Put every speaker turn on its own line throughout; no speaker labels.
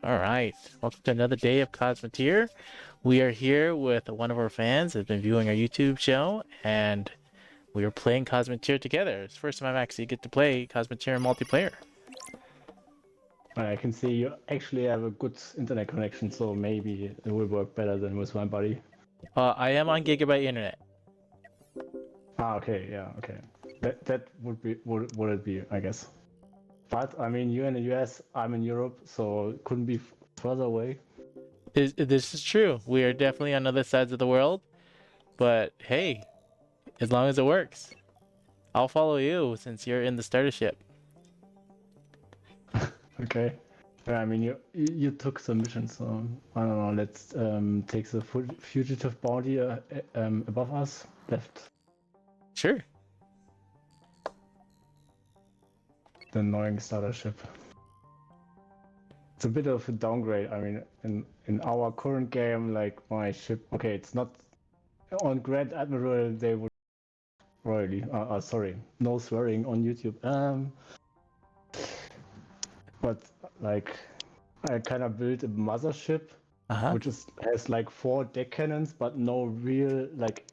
All right. Welcome to another day of Cosmoteer. We are here with one of our fans that's been viewing our YouTube show, and we are playing Cosmoteer together. It's the first time I actually get to play Cosmoteer Multiplayer.
I can see you actually have a good internet connection, so maybe it will work better than with my buddy.
I am on Gigabyte Internet.
Ah, okay, yeah, okay. That would it be, I guess. But I mean, you're in the US, I'm in Europe, so it couldn't be further away.
This is true. We are definitely on other sides of the world, but hey, as long as it works, I'll follow you since you're in the starter ship.
Okay. Yeah, I mean, you took some missions, so I don't know. Let's take the fugitive bounty above us, left.
Sure.
The annoying starter ship. It's a bit of a downgrade. I mean, in our current game, like my ship. Okay, it's not on Grand Admiral. They would royally. Sorry, no swearing on YouTube. But like, I kind of built a mothership,
Uh-huh.
which has like 4 deck cannons, but no real like.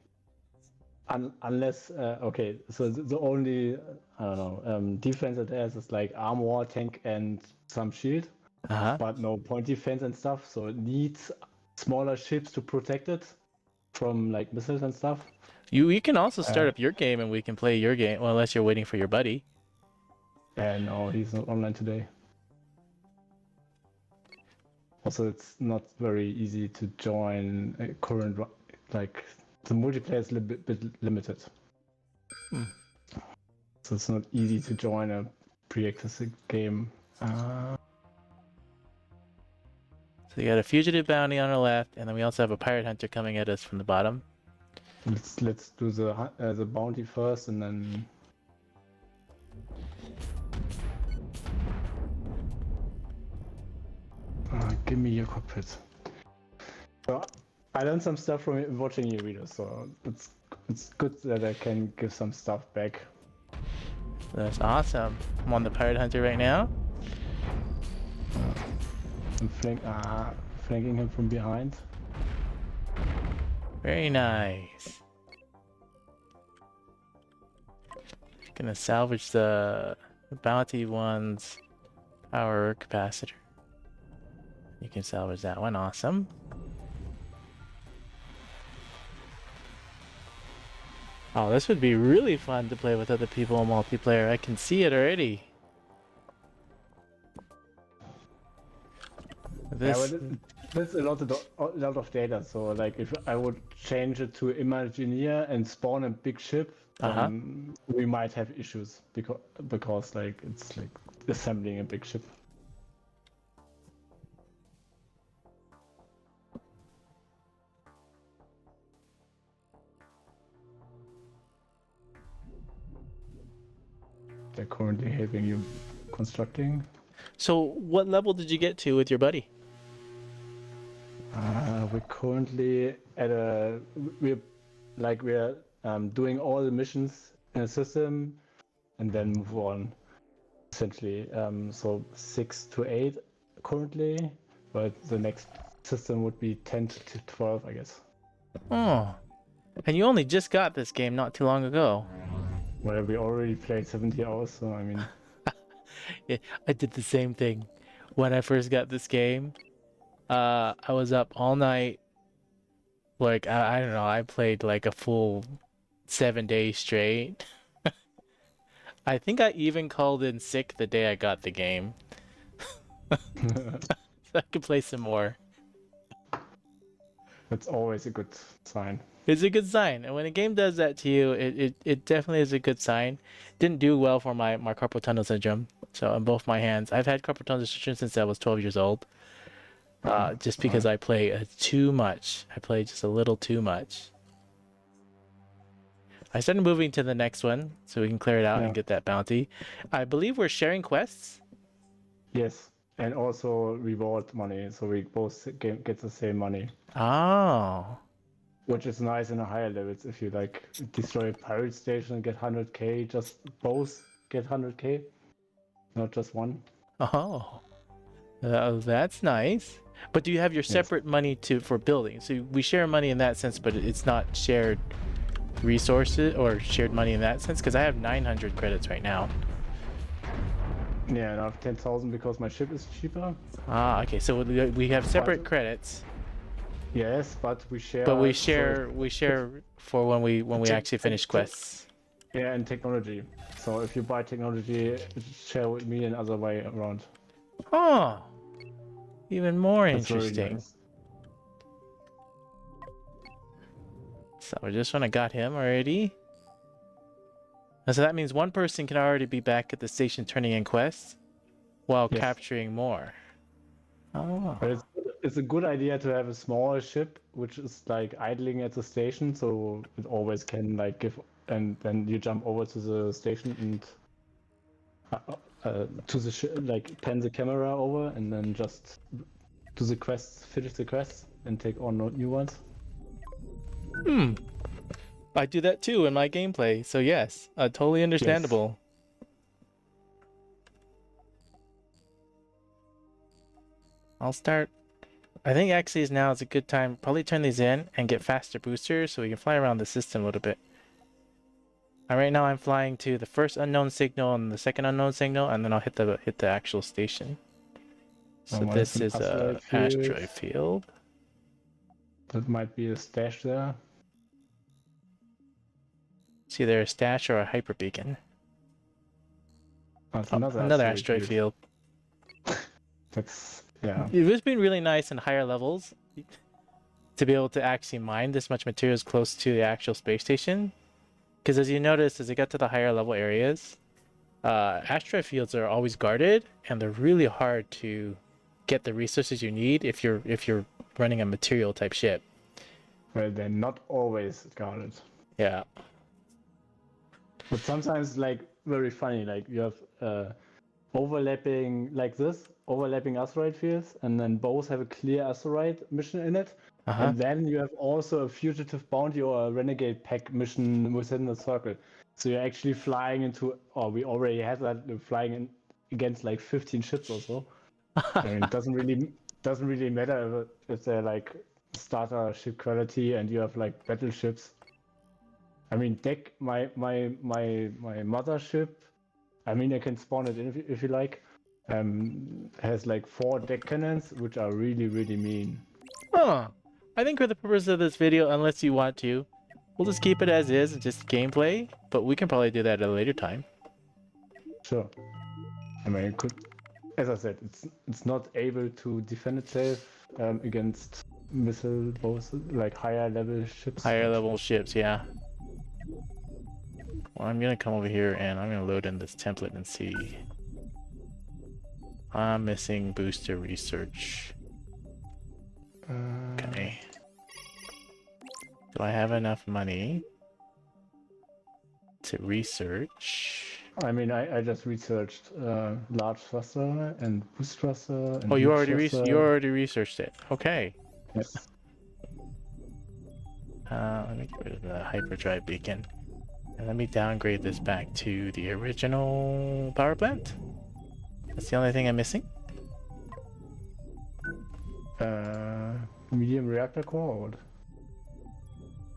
Unless okay, so the only I don't know defense it has is like armor, tank, and some shield,
Uh-huh.
but no point defense and stuff. So it needs smaller ships to protect it from like missiles and stuff.
You can also start
Uh,
up your game and we can play your game. Well, unless you're waiting for your buddy.
and no, he's not online today. Also, it's not very easy to join a current like the multiplayer is a little bit limited.
Hmm.
So it's not easy to join a pre-existing game.
So you got a fugitive bounty on our left, and then we also have a pirate hunter coming at us from the bottom.
Let's do the bounty first, and then. Give me your cockpit. So I learned some stuff from watching your videos, so it's good that I can give some stuff back.
That's awesome. I'm on the pirate hunter right now.
I'm flanking him from behind.
Very nice. Gonna salvage the bounty one's power capacitor. You can salvage that one. Awesome. Oh, this would be really fun to play with other people in multiplayer. I can see it already.
Yeah,
This.
but that's a lot of data. So like, if I would change it to Imagineer and spawn a big ship,
Uh-huh.
we might have issues because like it's like assembling a big ship. They're currently helping you constructing.
So, what level did you get to with your buddy?
We're currently at we're doing all the missions in a system and then move on. Essentially, so 6 to 8 currently, but the next system would be 10 to 12, I guess.
Oh, and you only just got this game not too long ago.
Well, we already played 70 hours, so I mean,
Yeah, I did the same thing when I first got this game. I was up all night. Like I don't know, I played like a full 7 days straight. I think I even called in sick the day I got the game, so I could play some more.
that's always a good sign.
It's a good sign, and when a game does that to you, it definitely is a good sign. Didn't do well for my carpal tunnel syndrome. So on both my hands, I've had carpal tunnel syndrome since I was 12 years old. Just because I play too much. I play just a little too much. I started moving to the next one so we can clear it out and
Yeah.
get that bounty. I believe we're sharing quests.
Yes, and also reward money, so we both get the same money.
Oh.
Which is nice in the higher levels. If you like destroy a pirate station and get 100k, just both get 100k, not just one.
Oh. That's nice. But do you have your
Yes.
separate money for building? So we share money in that sense, but it's not shared resources or shared money in that sense? Because I have 900 credits right now.
Yeah, and I have 10,000 because my ship is cheaper.
Ah, okay. So we have separate
But
credits,
yes, but we
but we
share. So
share for when we
tech,
actually
tech,
finish
tech,
quests.
yeah, and technology. So if you buy technology, share with me and other way around.
Oh, even more
That's very
interesting.
nice.
So just when I got him already. So that means one person can already be back at the station turning in quests while
Yes,
capturing more. Oh.
but it's a good idea to have a small ship which is like idling at the station, so it always can like give, and then you jump over to the station and to the like pan the camera over, and then just do the quests, finish the quests, and take on new ones.
Hmm. I do that too in my gameplay, so yes, totally
Yes.
understandable. I'll start. I think actually is now is a good time. Probably turn these in and get faster boosters so we can fly around the system a little bit. Right now I'm flying to the first unknown signal and the second unknown signal, and then I'll hit the actual station. So
What is
this
an
is a
asteroid field?
asteroid field.
That might be a stash there.
It's either a stash or a hyper beacon.
That's
Oh,
another
another
asteroid
asteroid
field.
field.
That's yeah.
It would been really nice in higher levels to be able to actually mine this much materials close to the actual space station. Because as you notice, as you get to the higher level areas, asteroid fields are always guarded, and they're really hard to get the resources you need if you're running a material type ship.
Well, they're not always guarded,
Yeah.
but sometimes like very funny. Like you have overlapping like this, overlapping asteroid fields, and then both have a clear asteroid mission in it.
Uh-huh.
And then you have also a fugitive bounty or a renegade pack mission within the circle. So you're actually flying into, or we already had that, flying in against like 15 ships or so. I mean, it doesn't really matter if they're like starter ship quality and you have like battleships. I mean, deck my mothership. I mean, I can spawn it in if you like. Has like 4 deck cannons, which are really mean.
Huh. I think for the purpose of this video, unless you want to, we'll just keep it as is, just gameplay, but we can probably do that at a later time.
Sure. I mean, it could, as I said, it's not able to defend itself against missile both like higher level ships,
Higher
but
level ships, yeah. Well, I'm gonna come over here and I'm gonna load in this template and see. I'm missing booster research. Okay. Do I have enough money to research?
I mean, I just researched large thruster and boost thruster and
Oh, you
weak
already you
thruster.
already researched it. Okay.
Yes.
Let me get rid of the hyperdrive beacon. And let me downgrade this back to the original power plant. That's the only thing I'm missing.
Medium reactor core or what?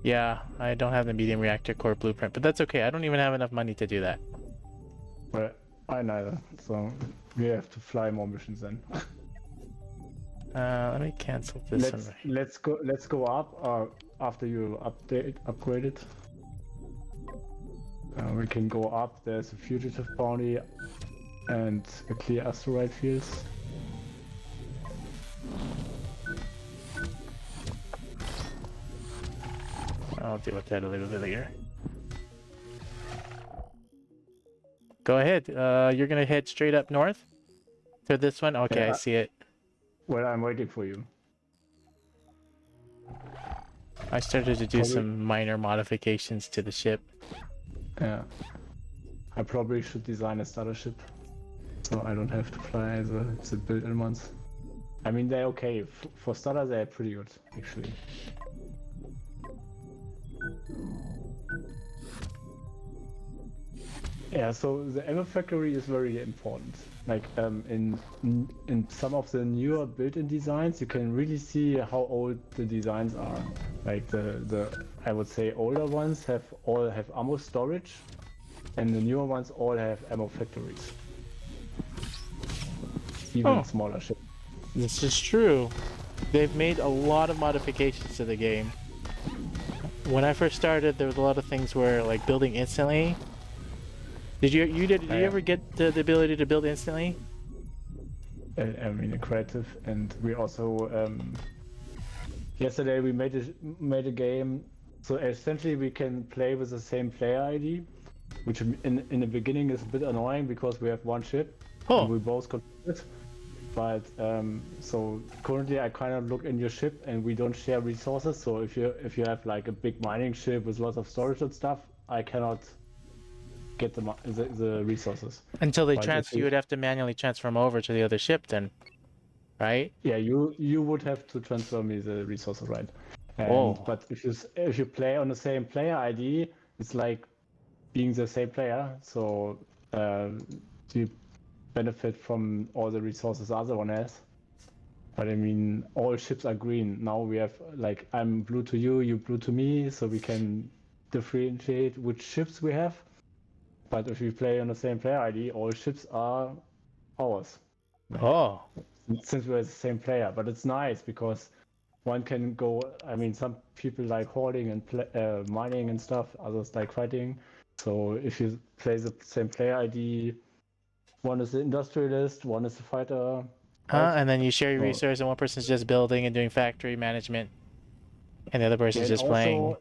Yeah, I don't have the medium reactor core blueprint, but that's okay. I don't even have enough money to do that.
Well, I neither. So we have to fly more missions then.
Let me cancel this one.
Let's go up after you upgrade it. We can go up. There's a fugitive bounty and a clear asteroid fields.
I'll deal with that a little bit later. Go ahead. You're gonna head straight up north to this one. Okay, I
Yeah,
see it.
well, I'm waiting for you.
I started to do
Probably,
some minor modifications to the ship.
yeah. I probably should design a starter ship, so I don't have to fly the built-in ones. I mean, they're okay. For starters, they're pretty good, actually. Yeah, so the ammo factory is very important. Like in some of the newer built-in designs, you can really see how old the designs are. Like the I would say older ones all have ammo storage, and the newer ones all have ammo factories. Even
Oh,
smaller ships.
this is true. They've made a lot of modifications to the game. When I first started, there was a lot of things where like building instantly. Did you ever get the ability to build instantly?
I mean, creative, and we also yesterday we made a game. So essentially, we can play with the same player ID, which in the beginning is a bit annoying because we have one ship and
Oh,
we both control it. But so currently, I kind of look in your ship, and we don't share resources. So if you have like a big mining ship with lots of storage and stuff, I cannot get the resources.
until they
But if
you
you
would have to manually transform over to the other ship then, right?
Yeah, you would have to transfer me the resources, right? And
Oh,
but if you play on the same player ID, it's like being the same player, so you benefit from all the resources the other one has. But I mean, all ships are green. Now we have like I'm blue to you, you blue to me, so we can differentiate which ships we have. But if we play on the same player ID, all ships are ours. Like
oh.
since we're the same player, but it's nice because one can go. I mean, some people like hoarding and mining and stuff. Others like fighting. So if you play the same player ID, one is the industrialist, one is the fighter, right?
And then you share your
So
resource, and one person's just building and doing factory management, and the other
yeah,
person's
and
just playing.
also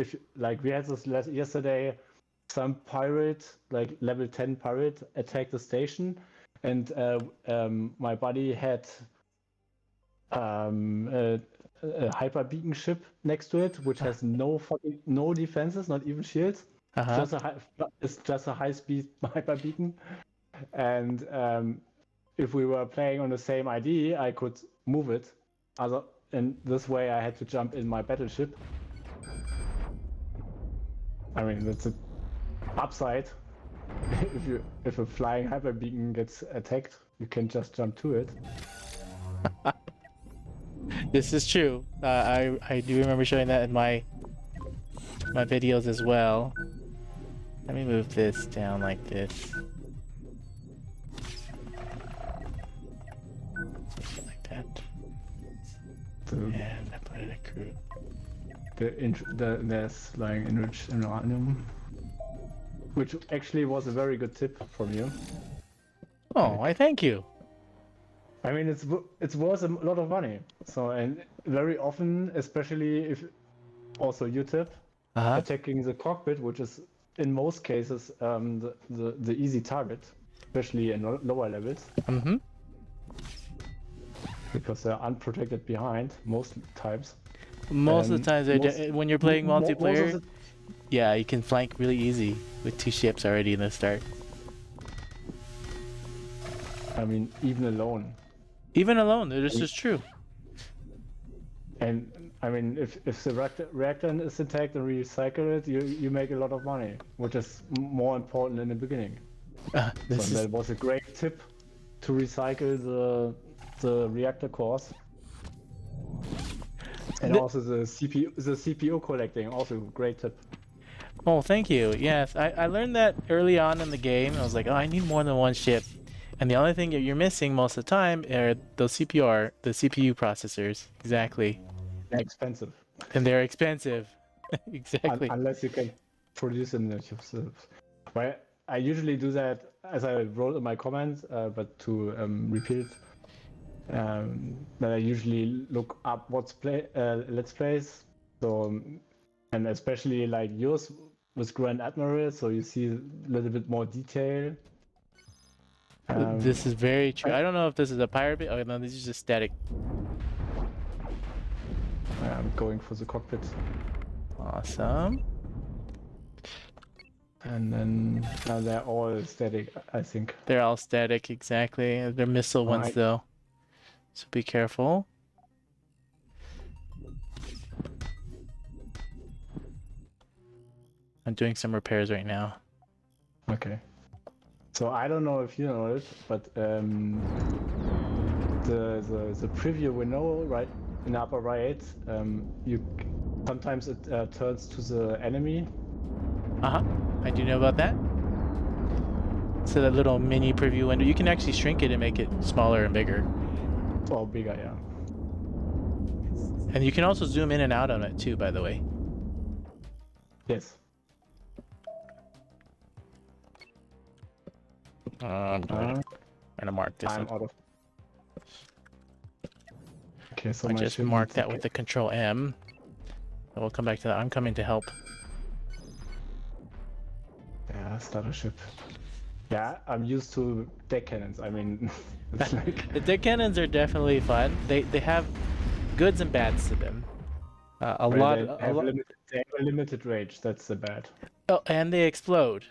if like we had this yesterday, some pirate like level 10 pirate attacked the station, and my buddy had a hyper beacon ship next to it, which has no defenses, not even shields.
Uh-huh.
It's just a high speed hyper beacon. And if we were playing on the same ID, I could move it. And this way, I had to jump in my battleship. I mean, that's an upside. If a flying hyper beacon gets attacked, you can just jump to it.
This is true. I do remember showing that in my videos as well. Let me move this down like this. Like that.
The
And I put it at crew.
there's like enriched uranium, which actually was a very good tip from you.
Oh,
Like,
I thank you.
I mean, it's worth a lot of money. So and very often, especially if also you tip
Uh-huh.
attacking the cockpit, which is in most cases the easy target, especially in lower levels,
Mm-hmm.
because they're unprotected behind most times.
Most of the
And
times, when you're playing
most of
multiplayer,
the
yeah, you can flank really easy with two ships already in the start.
I mean, even alone.
Even alone, this is true.
And I mean, if the reactor is intact and recycle it, you make a lot of money, which is more important in the beginning. So
This is
that was a great tip to recycle the reactor cores, and
th
also the CPU collecting, also a great tip.
Oh, thank you. Yes, I learned that early on in the game. I was like, oh, I need more than one ship. And the only thing that you're missing most of the time are those the CPU processors. Exactly.
And expensive,
And they're expensive. Exactly.
unless you can produce them yourself. Well, I usually do that as I wrote in my comments, but to repeat it, that I usually look up let's plays. So and especially like yours with Grand Admiral, so you see a little bit more detail.
This is very true.
I,
I don't know if this is a pirate bit. Oh, no, this is just static.
I'm going for the cockpit,
Awesome.
and then they're all static, I think.
They're all static, exactly. They're missile ones,
I
though. So be careful. I'm doing some repairs right now.
Okay. So I don't know if you know it, but the preview window right in the upper right, you sometimes it turns to the enemy.
I do know about that. So that little mini preview window, you can actually shrink it and make it smaller and bigger.
Or bigger, yeah.
And you can also zoom in and out on it too, by the way.
Yes.
I'm gonna mark this.
I'm out of. Okay, so
I
my
just
ship
marked
needs
that with the Control M. And we'll come back to that. I'm coming to help.
Yeah, starter ship. Yeah, I'm used to deck cannons. I mean, it's like
The deck cannons are definitely fun. They have goods and bads to them. A
well,
lot,
they
a
have
lot.
limited range. That's the bad.
Oh, and they explode.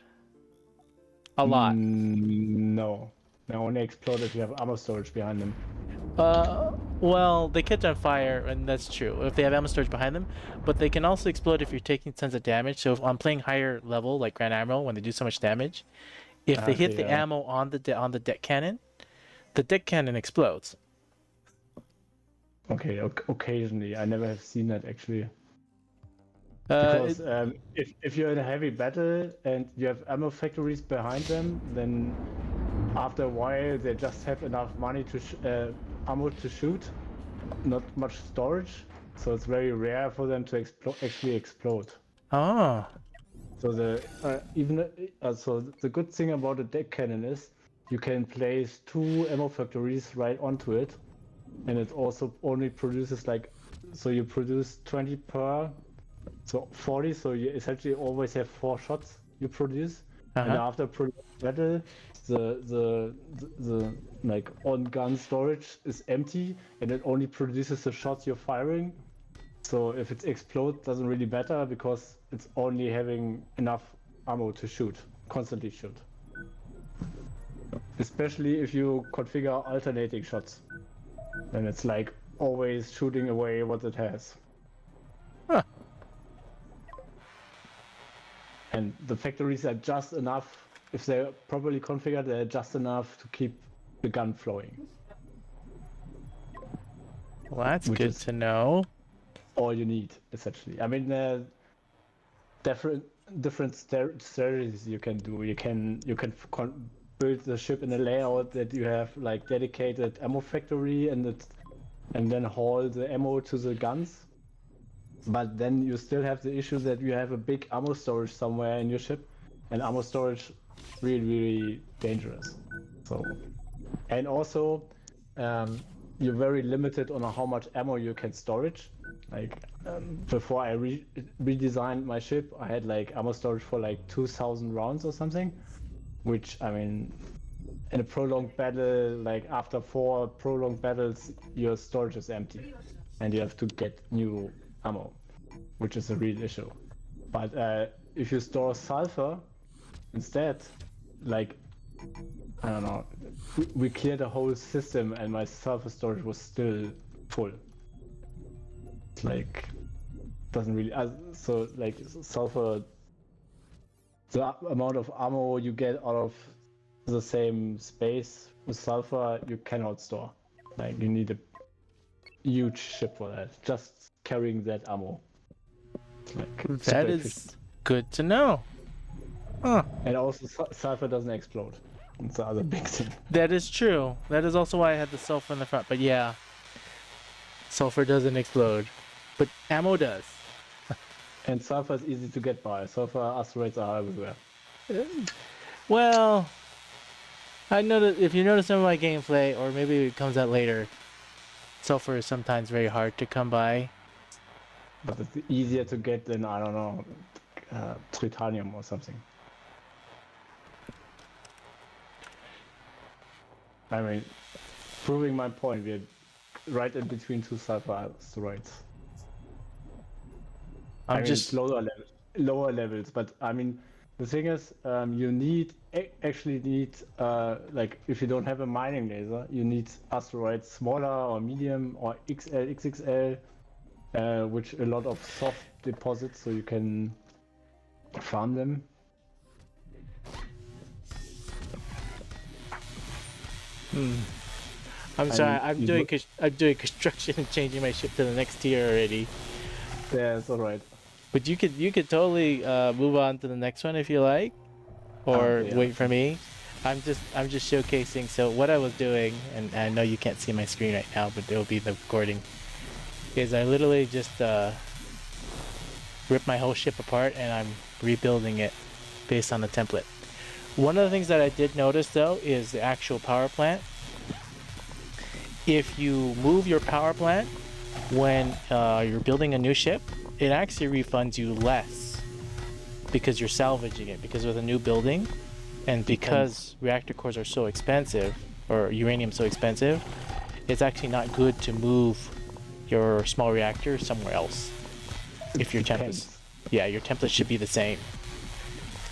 A lot.
No, they only explode if you have ammo storage behind them.
Well, they catch on fire, and that's true if they have ammo storage behind them. But they can also explode if you're taking tons of damage. So if I'm playing higher level, like Grand Admiral, when they do so much damage, if they hit
Okay,
the
yeah.
ammo on the deck cannon, the deck cannon explodes.
Okay, occasionally. I never have seen that actually.
Uh,
Because
it,
if you're in a heavy battle and you have ammo factories behind them, then after a while they just have enough money to ammo to shoot, not much storage, so it's very rare for them to actually explode.
oh,
So the good thing about a deck cannon is you can place 2 ammo factories right onto it, and it also only produces so you produce 20 per. So 40, so you essentially always have 4 shots you produce, and
uh-huh.
after battle, the like on gun storage is empty, and it only produces the shots you're firing. So if it explodes, doesn't really matter because it's only having enough ammo to shoot, constantly shoot. Especially if you configure alternating shots, then it's like always shooting away what it has.
Huh.
And the factories are just enough, if they're properly configured, they're just enough to keep the gun flowing.
Well, that's
Which
good
is
to know.
all you need, essentially. I mean, different strategies you can do. You can build the ship in a layout that you have like dedicated ammo factory and then haul the ammo to the guns. But then you still have the issue that you have a big ammo storage somewhere in your ship, and ammo storage really, really dangerous. So, and also, you're very limited on how much ammo you can storage. Like before I redesigned my ship, I had like ammo storage for like 2,000 rounds or something, which I mean, in a prolonged battle, like after 4 prolonged battles, your storage is empty, and you have to get new ammo, which is a real issue. But if you store sulfur instead, like I don't know, we cleared the whole system and my sulfur storage was still full. It's like doesn't really so like sulfur, the amount of ammo you get out of the same space with sulfur you cannot store. Like you need a huge ship for that. Just carrying that ammo. It's like super
That
efficient.
is good to know. Huh.
And also sulfur doesn't explode. It's the other big thing.
That is true. That is also why I had the sulfur in the front. But yeah, sulfur doesn't explode, but ammo does.
And sulfur is easy to get by. Sulfur asteroids are everywhere.
Well, I know that if you notice some of my gameplay, or maybe it comes out later, sulfur is sometimes very hard to come by.
But it's easier to get than, I don't know, tritanium or something. I mean, proving my point, we're right in between 2 sulfur asteroids.
I'm
I mean,
just
it's lower levels, but I mean, the thing is, you actually need, like, if you don't have a mining laser, you need asteroids smaller or medium or XL, XXL, which a lot of soft deposits, so you can farm them.
Hmm. I'm
I
sorry.
mean,
I'm doing construction and changing my ship to the next tier already.
yeah, it's all right.
But you could totally move on to the next one if you like, or
Okay, yeah.
wait for me. I'm just showcasing. So what I was doing, and I know you can't see my screen right now, but it'll be the recording. Is I literally just ripped my whole ship apart and I'm rebuilding it based on the template. One of the things that I did notice though is the actual power plant. If you move your power plant when you're building a new ship, it actually refunds you less because you're salvaging it. Because with a new building, and
Depends.
because reactor cores are so expensive, or uranium so expensive, it's actually not good to move your small reactor somewhere else.
It
If your templates,
depends.
yeah, your template
It
should
de-
be the same.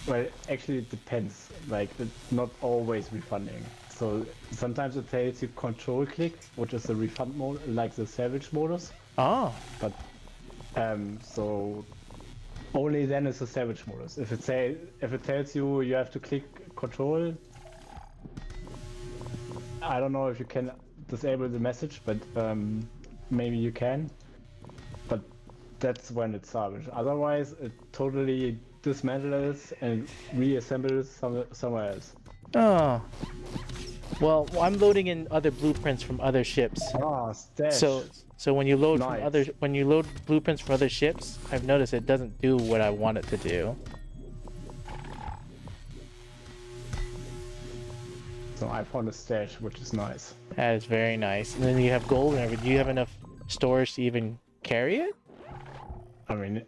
well, actually, it depends. Like, it's not always refunding. So sometimes it tells you control click, which is the refund mode, like the salvage modus.
Oh,
But so only then is the salvage modus. If it tells you you have to click control, I don't know if you can disable the message, but maybe you can. But that's when it's salvaged. Otherwise, it totally dismantles and reassembles somewhere else.
oh. Well, I'm loading in other blueprints from other ships.
Ah, stash.
So when you load from other
Nice.
when you load blueprints for other ships, I've noticed it doesn't do what I want it to do.
So I found a stash, which is nice.
That is very nice. And then you have gold and everything. Do you have enough storage to even carry it?
I mean,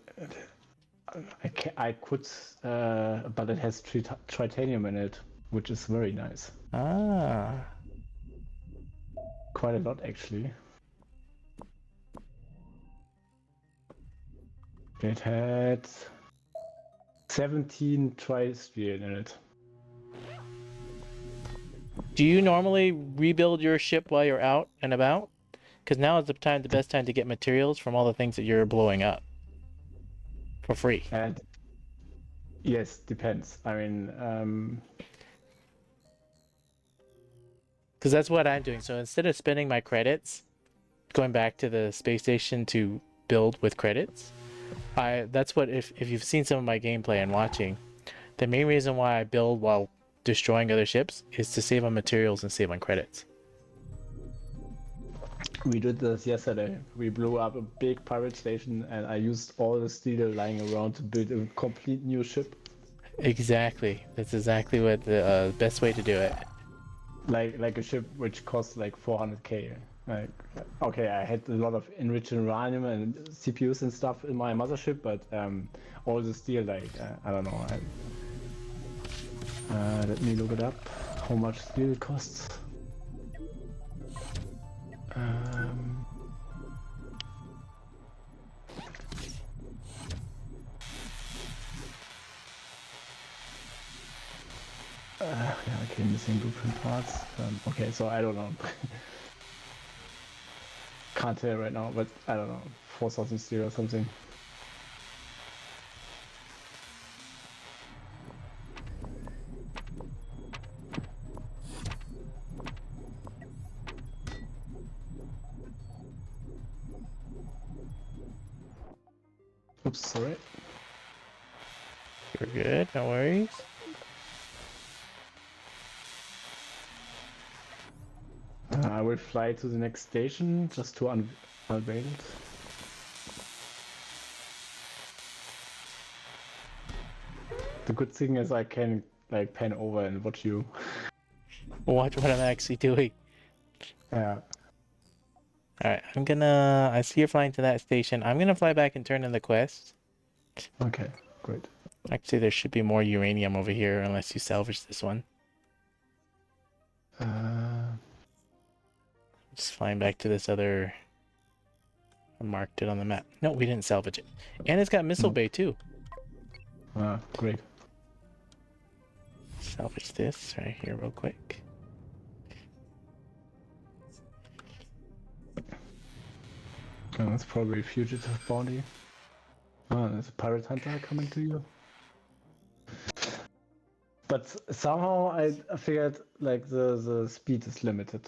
I could, but it has titanium in it, which is very nice.
Ah.
Quite a lot, actually. It had 17 tri-steel in it.
Do you normally rebuild your ship while you're out and about? Because now is the best time to get materials from all the things that you're blowing up for free.
And yes, depends. I mean,
Because that's what I'm doing. So instead of spending my credits going back to the space station to build with credits, I that's what if you've seen some of my gameplay and watching, the main reason why I build while destroying other ships is to save on materials and save on credits.
we did this yesterday. We blew up a big pirate station, and I used all the steel lying around to build a complete new ship.
Exactly. That's exactly what the best way to do it.
Like a ship which cost like 400k. Like, okay, I had a lot of enriched uranium and CPUs and stuff in my mothership, but all the steel, like I don't know. Let me look it up. How much steel it costs? Um, yeah, okay, missing blueprint parts. Okay, so I don't know. Can't tell right now, but I don't know. 4,000 steel or something. Oops, sorry.
You're good. No worries.
I will fly to the next station just to unveil it. The good thing is I can like pan over and watch you.
Watch what I'm actually doing.
Yeah.
All right. I see you're flying to that station. I'm gonna fly back and turn in the quest.
Okay, great.
Actually, there should be more uranium over here unless you salvage this one.
Uh,
Just flying back to this other. I marked it on the map. No, we didn't salvage it. And it's got missile
no.
bay too.
Great.
Salvage this right here real quick.
That's probably a fugitive bounty. There's a pirate hunter coming to you. But somehow I figured like the speed is limited.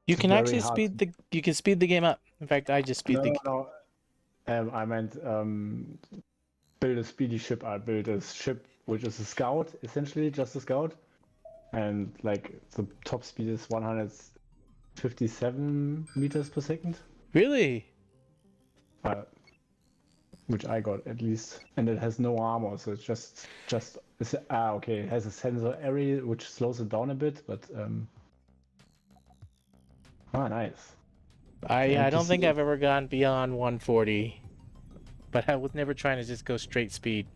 You
It's
can
very
actually
hard.
you can speed the game up. In fact, I just speed
No,
the.
no, no. I meant build a speedy ship. I built a ship which is a scout, essentially just a scout, and like the top speed is 157 meters per second,
Really?
uh, which I got at least, and it has no armor, so it's just it's, okay. It has a sensor area which slows it down a bit, but nice. The
I don't think
NPC.
I've ever gone beyond 140, but I was never trying to just go straight speed.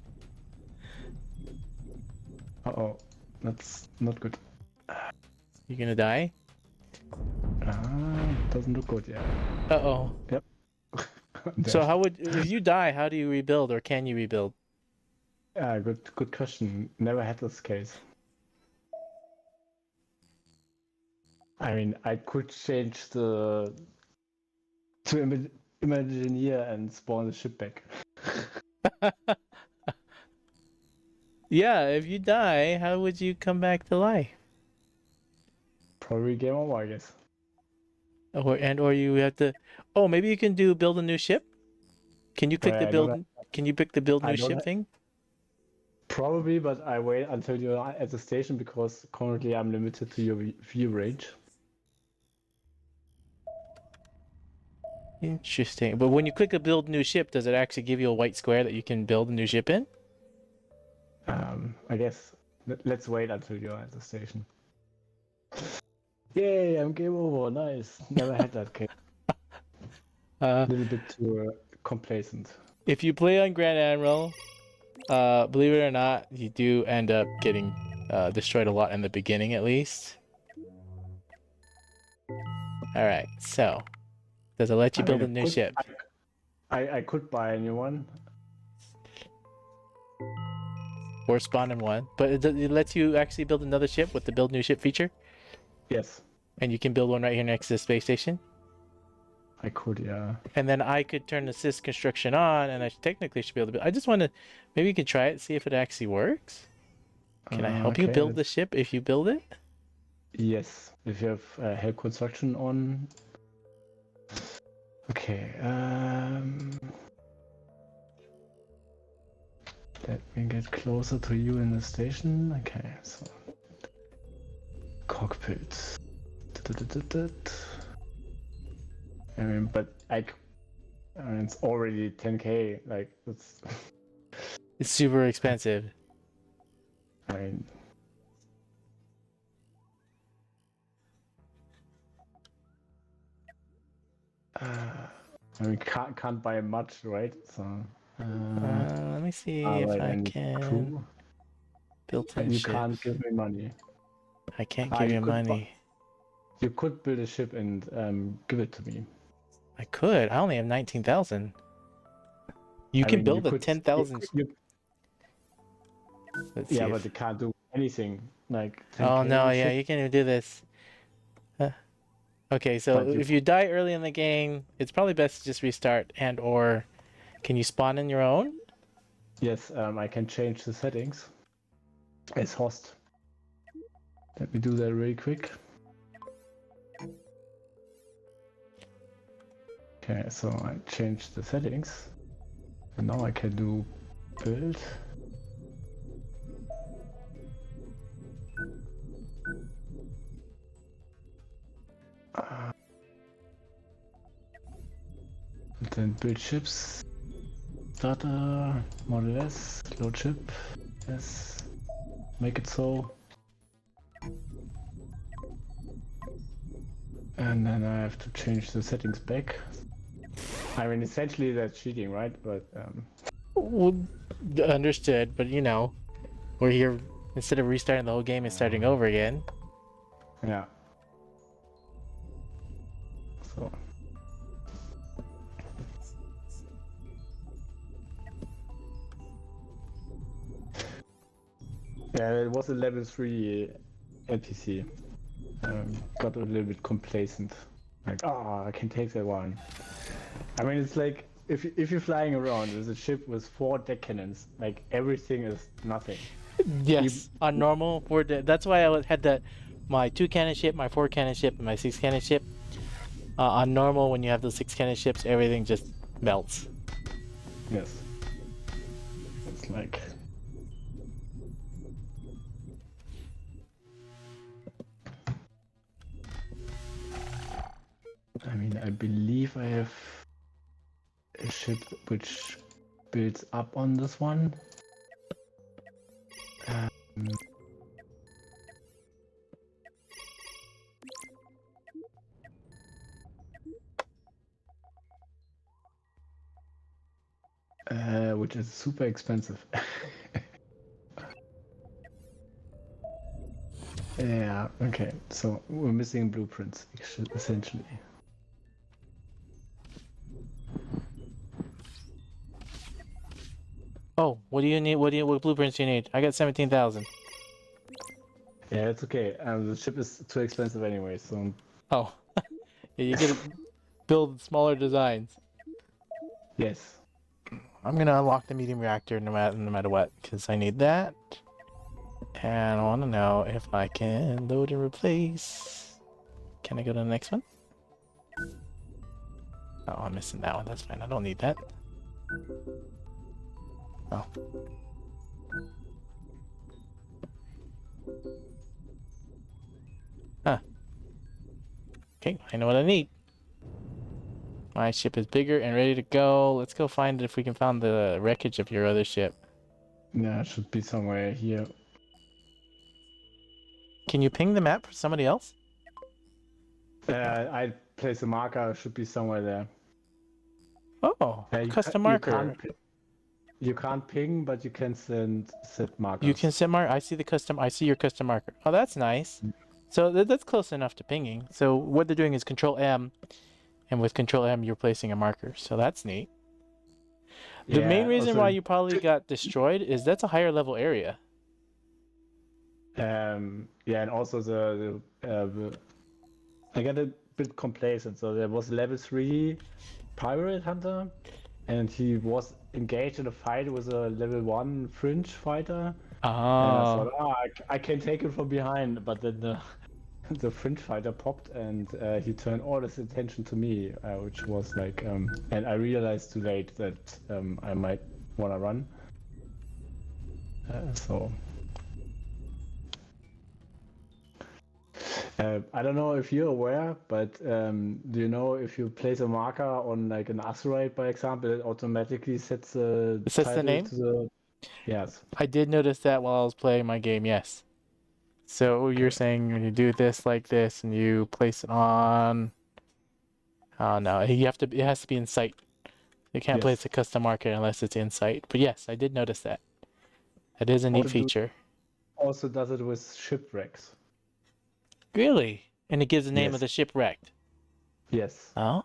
Oh, that's not good.
You gonna die?
Doesn't look good, yeah.
Uh-oh.
Yep.
So how would if you die, how do you rebuild or can you rebuild?
Good question. Never had this case. I mean, I could change the to Imagineer and spawn the ship back.
Yeah, if you die, how would you come back to life?
Probably game over, I guess.
Or you have to. Oh, maybe you can do build a new ship. Can you click the
I don't
build? Can you pick the build
I
new
don't
ship thing?
probably, but I wait until you're at the station because currently I'm limited to your view range.
Interesting. But when you click a build new ship, does it actually give you a white square that you can build a new ship in?
I guess let's wait until you're at the station. Yay! I'm game over. Nice. Never had that case.
Uh,
A little bit too complacent.
if you play on Grand Admiral, believe it or not, you do end up getting destroyed a lot in the beginning, at least. All right. So, does it let you
I
build
mean,
a new ship?
I could buy a new one.
Or spawn in one, but it lets you actually build another ship with the build new ship feature,
Yes,
and you can build one right here next to the space station.
I could. Yeah.
And then I could turn assist construction on, and I technically should be able to build. I just want to, maybe you can try it, see if it actually works. Can I help you
Okay.
build the ship if you build it?
Yes, if you have help construction on. Okay. Let me get closer to you in the station. Okay, so cockpit. I mean, but I mean, it's already 10K. Like it's.
It's super expensive.
I mean. I mean, can't buy much, right? So.
Let me see if
Right,
I
and
can
crew.
build in
You
ships.
can't give me money.
I can't give
You
you money.
you could build a ship and give it to me.
I could. I only have 19,000. You
I
can
mean,
build a 10,000. Let's see
yeah, but
if.
you can't do anything like
Oh no,
10K
yeah,
ship.
you can't even do this. Okay, so
But you,
if you die early in the game, it's probably best to just restart and or can you spawn in your own?
yes, I can change the settings as host. Let me do that really quick. Okay, so I changed the settings, and now I can do build. And then build ships. Data, model S, load ship. Yes, make it so. And then I have to change the settings back. I mean, essentially that's cheating, right? But
Well, understood, but we're here instead of restarting the whole game and starting over again.
yeah. So yeah, it was a level 3 NPC. Got a little bit complacent. Like, I can take that one. I mean, it's like if you're flying around with a ship with 4 deck cannons, like everything is nothing.
Yes, on normal, that's why had my 2 cannon ship, my 4 cannon ship, and my 6 cannon ship. On normal, when you have those 6 cannon ships, everything just melts.
Yes. It's like. I mean, I believe I have a ship which builds up on this one. Which is super expensive. Yeah, okay. So we're missing blueprints, essentially.
Oh, what do you need? What blueprints do you need? I got 17,000.
Yeah, it's okay. The ship is too expensive anyway, so
Oh, yeah, you gotta build smaller designs.
yes.
I'm gonna unlock the medium reactor no matter what, because I need that. And I want to know if I can load and replace. Can I go to the next one? Oh, I'm missing that one. That's fine. I don't need that. Oh. Huh. Okay, I know what I need. My ship is bigger and ready to go. Let's go find if we can find the wreckage of your other ship.
Yeah, it should be somewhere here.
Can you ping the map for somebody else?
I place a marker. It should be somewhere there.
Oh, custom marker.
You can't ping, but you can set markers.
You can set mark. I see your custom marker. Oh, that's nice. So that's close enough to pinging. So what they're doing is Control M, and with Control M, you're placing a marker. So that's neat. The main reason why you probably got destroyed is that's a higher level area.
Yeah, and also I got a bit complacent. So there was level 3 pirate hunter, and he was engaged in a fight with a level 1 fringe fighter.
Oh.
And I thought, I can take it from behind, but then the fringe fighter popped, and he turned all his attention to me, which was like, and I realized too late that I might want to run. So I don't know if you're aware, but do you know if you place a marker on like an asteroid, by example, it automatically sets the title
name?
to the. Yes.
I did notice that while I was playing my game, yes. So you're saying when you do this like this and you place it on. Oh no, it has to be in sight. You can't place a custom marker unless it's in sight. But yes, I did notice that. That is a neat feature.
Also does it with shipwrecks.
Really? And it gives the name of the shipwrecked.
Yes.
Oh.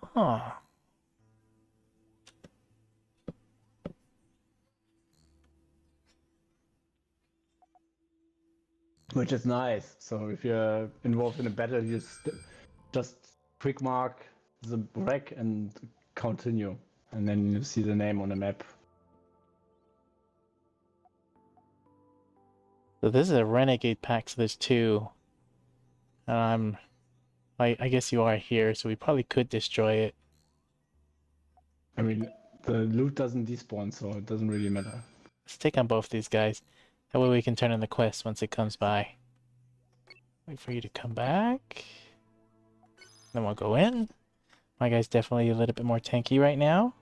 Which is nice. So if you're involved in a battle, you just quick mark the wreck and continue, and then you see the name on the map.
So this is a renegade pack, so there's 2. And I guess you are here, so we probably could destroy it.
I mean, the loot doesn't despawn, so it doesn't really matter.
Let's take on both these guys. That way we can turn in the quest once it comes by. Wait for you to come back. Then we'll go in. My guy's definitely a little bit more tanky right now.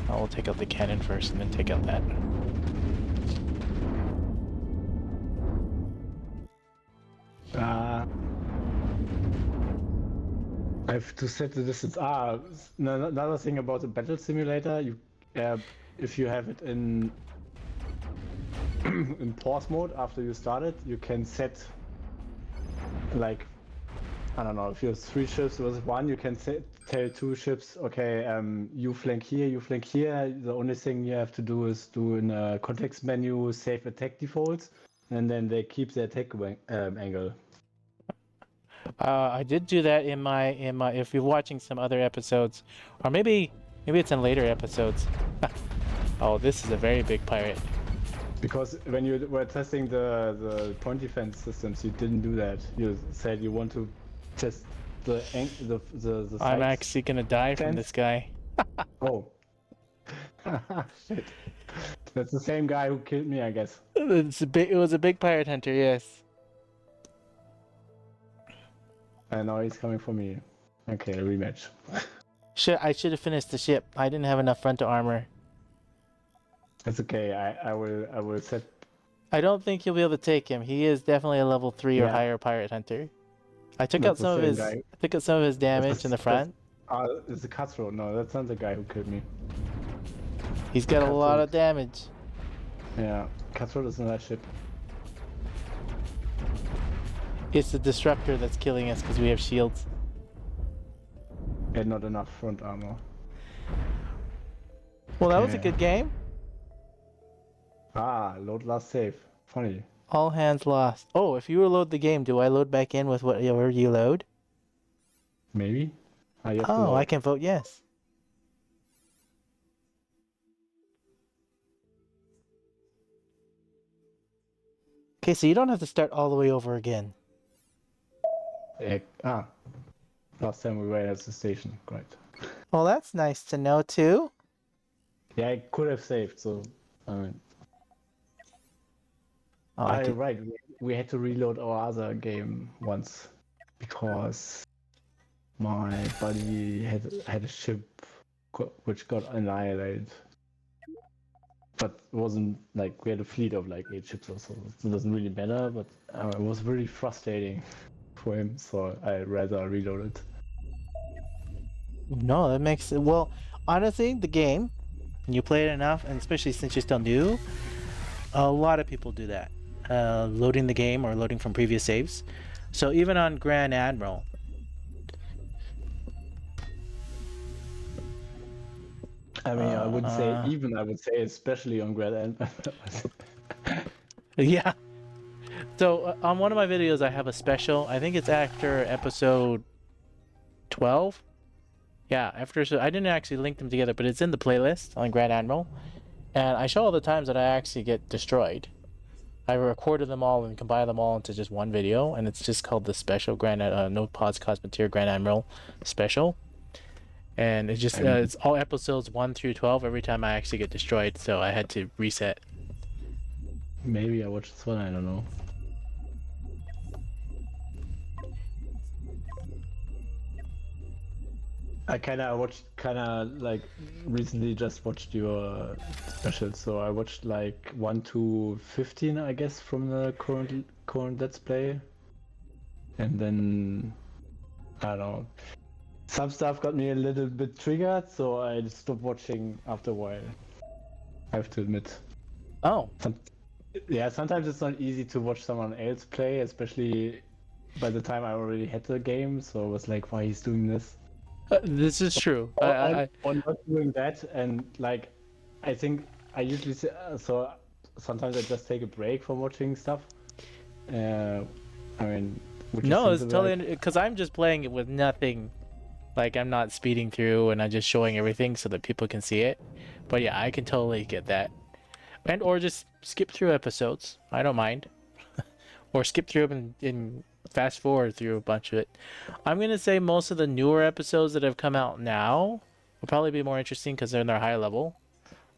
We'll take out the cannon first and then take out that.
I have to set the distance. Another thing about the battle simulator, if you have it in in pause mode after you start it, you can set like, I don't know, if you have 3 ships versus 1, you can tell 2 ships, okay, you flank here, you flank here. The only thing you have to do is do in a context menu save attack defaults, and then they keep the attack angle.
I did do that in my if you're watching some other episodes, or maybe it's in later episodes. Oh, this is a very big pirate.
Because when you were testing the point defense systems, you didn't do that. You said you want to test the
I'm
sights.
actually gonna die from this guy.
Oh. Shit. That's the same guy who killed me, I guess.
It was a big pirate hunter, yes.
And now he's coming for me. Okay, rematch.
I should have finished the ship. I didn't have enough frontal armor.
It's okay. I will set.
I don't think you'll be able to take him. He is definitely a level 3 or
Yeah.
higher pirate hunter. I took out
That's the
some of
same
his
guy.
I took out some of his damage in the front.
It's a cutthroat. No, that's not the guy who killed me.
He's got a lot
Cutthroat.
of damage.
Yeah, cutthroat is another ship.
It's the disruptor that's killing us because we have shields.
And not enough front armor.
Well, that was a
Okay.
good game.
Ah, load last save. Funny.
All hands lost. Oh, if you reload the game, do I load back in with whatever you load?
Maybe? Ah, you have to
Oh, I
load.
can vote yes. Okay, so you don't have to start all the way over again.
Last time we were at the station. Great.
Well, that's nice to know too.
Yeah, I could have saved, so I mean.
Oh, I did.
Right. We had to reload our other game once because my buddy had a ship which got annihilated. But it wasn't like we had a fleet of like 8 ships or so. It doesn't really matter, but it was really frustrating for him, so I rather reload it.
No, that makes it. Well, honestly, the game, when you play it enough, and especially since you're still new, a lot of people do that. Loading the game or loading from previous saves. So even on Grand Admiral,
I mean, I would say especially on Grand End.
yeah. So on one of my videos, I have a special. I think it's after episode 12. Yeah, after so I didn't actually link them together, but it's in the playlist on Grand Admiral, and I show all the times that I actually get destroyed. I recorded them all and combined them all into just one video, and it's just called the special No Pause Cosmoteer Grand Admiral special. And it's all episodes 1 through 12 every time I actually get destroyed, so I had to reset.
Maybe I watched this one, I don't know. I kinda like recently just watched your special, so I watched like 1 to 15, I guess, from the current Let's Play. And then I don't know. Some stuff got me a little bit triggered, so I stopped watching after a while. I have to admit.
Oh,
Yeah, sometimes it's not easy to watch someone else play, especially by the time I already had the game, so I was like, why he's doing this?
this is true.
Or not doing that, and like, I think I usually so sometimes I just take a break from watching stuff. I mean, which is
No, it's
sensible.
totally because I'm just playing it with nothing. Like I'm not speeding through, and I'm just showing everything so that people can see it. But yeah, I can totally get that. And or just skip through episodes. I don't mind. Or skip through them and fast forward through a bunch of it. I'm gonna say most of the newer episodes that have come out now will probably be more interesting because they're in their high level.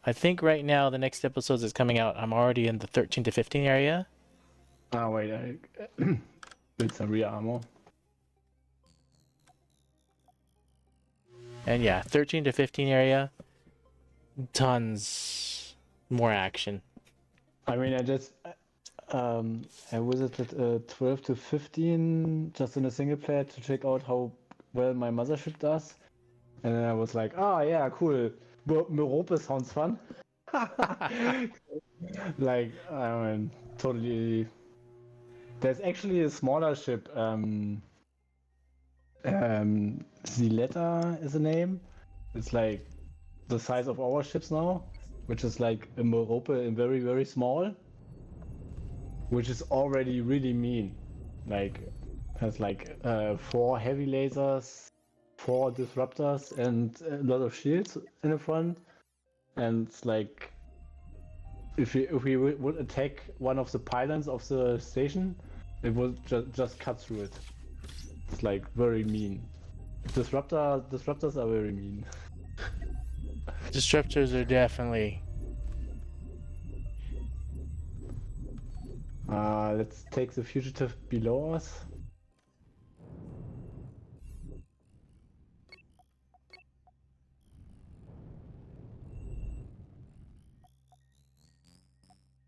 I think right now the next episodes that's coming out, I'm already in the 13 to 15 area.
Oh wait, I built some rear armor.
And yeah, 13 to 15 area, tons more action.
I mean, I was at 12 to 15 just in a single player to check out how well my mothership does. And then I was like, oh yeah, cool. Merope sounds fun. Like, I mean, totally. There's actually a smaller ship. Ziletta is the name. It's like the size of our ships now, which is like a Merope and very, very small. Which is already really mean. Like, has like 4 heavy lasers, 4 disruptors, and a lot of shields in the front. and it's like if we would attack one of the pylons of the station, it would just cut through it. It's like very mean. Disruptors are very mean.
Disruptors are definitely.
Let's take the fugitive below us.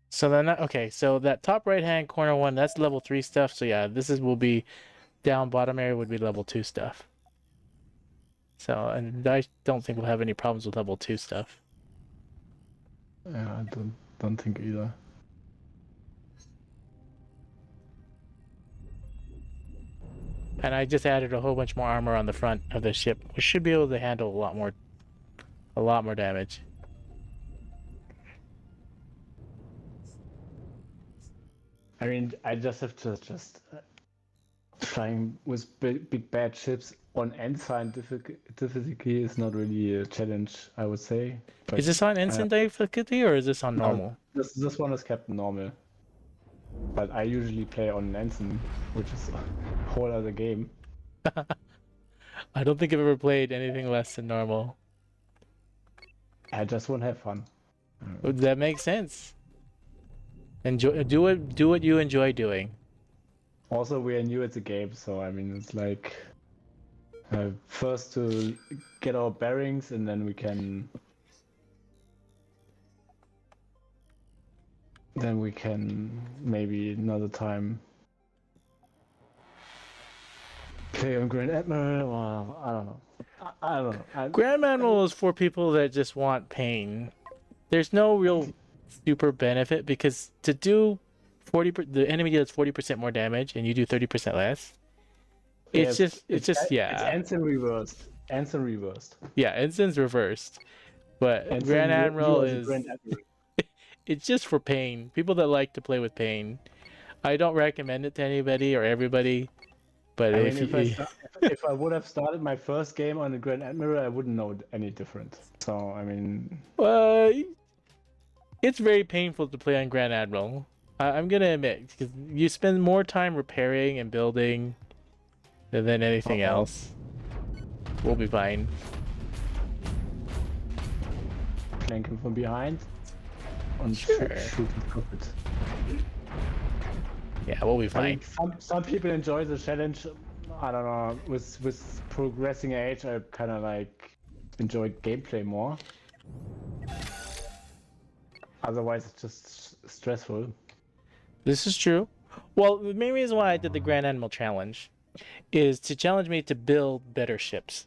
So then, okay. So that top right hand corner one, that's level 3 stuff. So yeah, will be down bottom area would be level 2 stuff. So, and I don't think we'll have any problems with level 2 stuff.
Yeah, I don't think either.
And I just added a whole bunch more armor on the front of the ship, which should be able to handle a lot more damage.
I mean, I just have to flying with big bad ships on ensign difficulty is not really a challenge, I would say. But,
Is this on ensign difficulty or is this on
no,
normal?
this one is kept normal. But I usually play on ensign, which is a whole other game.
I don't think I've ever played anything less than normal.
I just want to have fun.
That makes sense. Enjoy, do what you enjoy doing.
Also, we are new at the game, so I mean, it's like first to get our bearings, and then we can maybe another time play on Grand Admiral. Or, I don't know. I don't know.
Grand Admiral is for people that just want pain. There's no real super benefit because to do 40, the enemy does 40% more damage and you do 30% less. It's just
It's ensign reversed. Ensign reversed.
Yeah, ensign's reversed. But
Ensign,
Grand Admiral
you
is
Grand Admiral.
it's just for pain. People that like to play with pain. I don't recommend it to anybody or everybody. But
I mean, if I would have started my first game on the Grand Admiral, I wouldn't know any different. So I mean,
it's very painful to play on Grand Admiral. I'm gonna admit, because you spend more time repairing and building than anything else. We'll be fine.
Flank him from behind. And
Sure.
shoot him profit.
Yeah, we'll be
I
fine.
mean, some people enjoy the challenge. I don't know. With progressing age, I kind of like enjoy gameplay more. Otherwise, it's just stressful.
This is true. Well, the main reason why I did the Grand Admiral challenge is to challenge me to build better ships.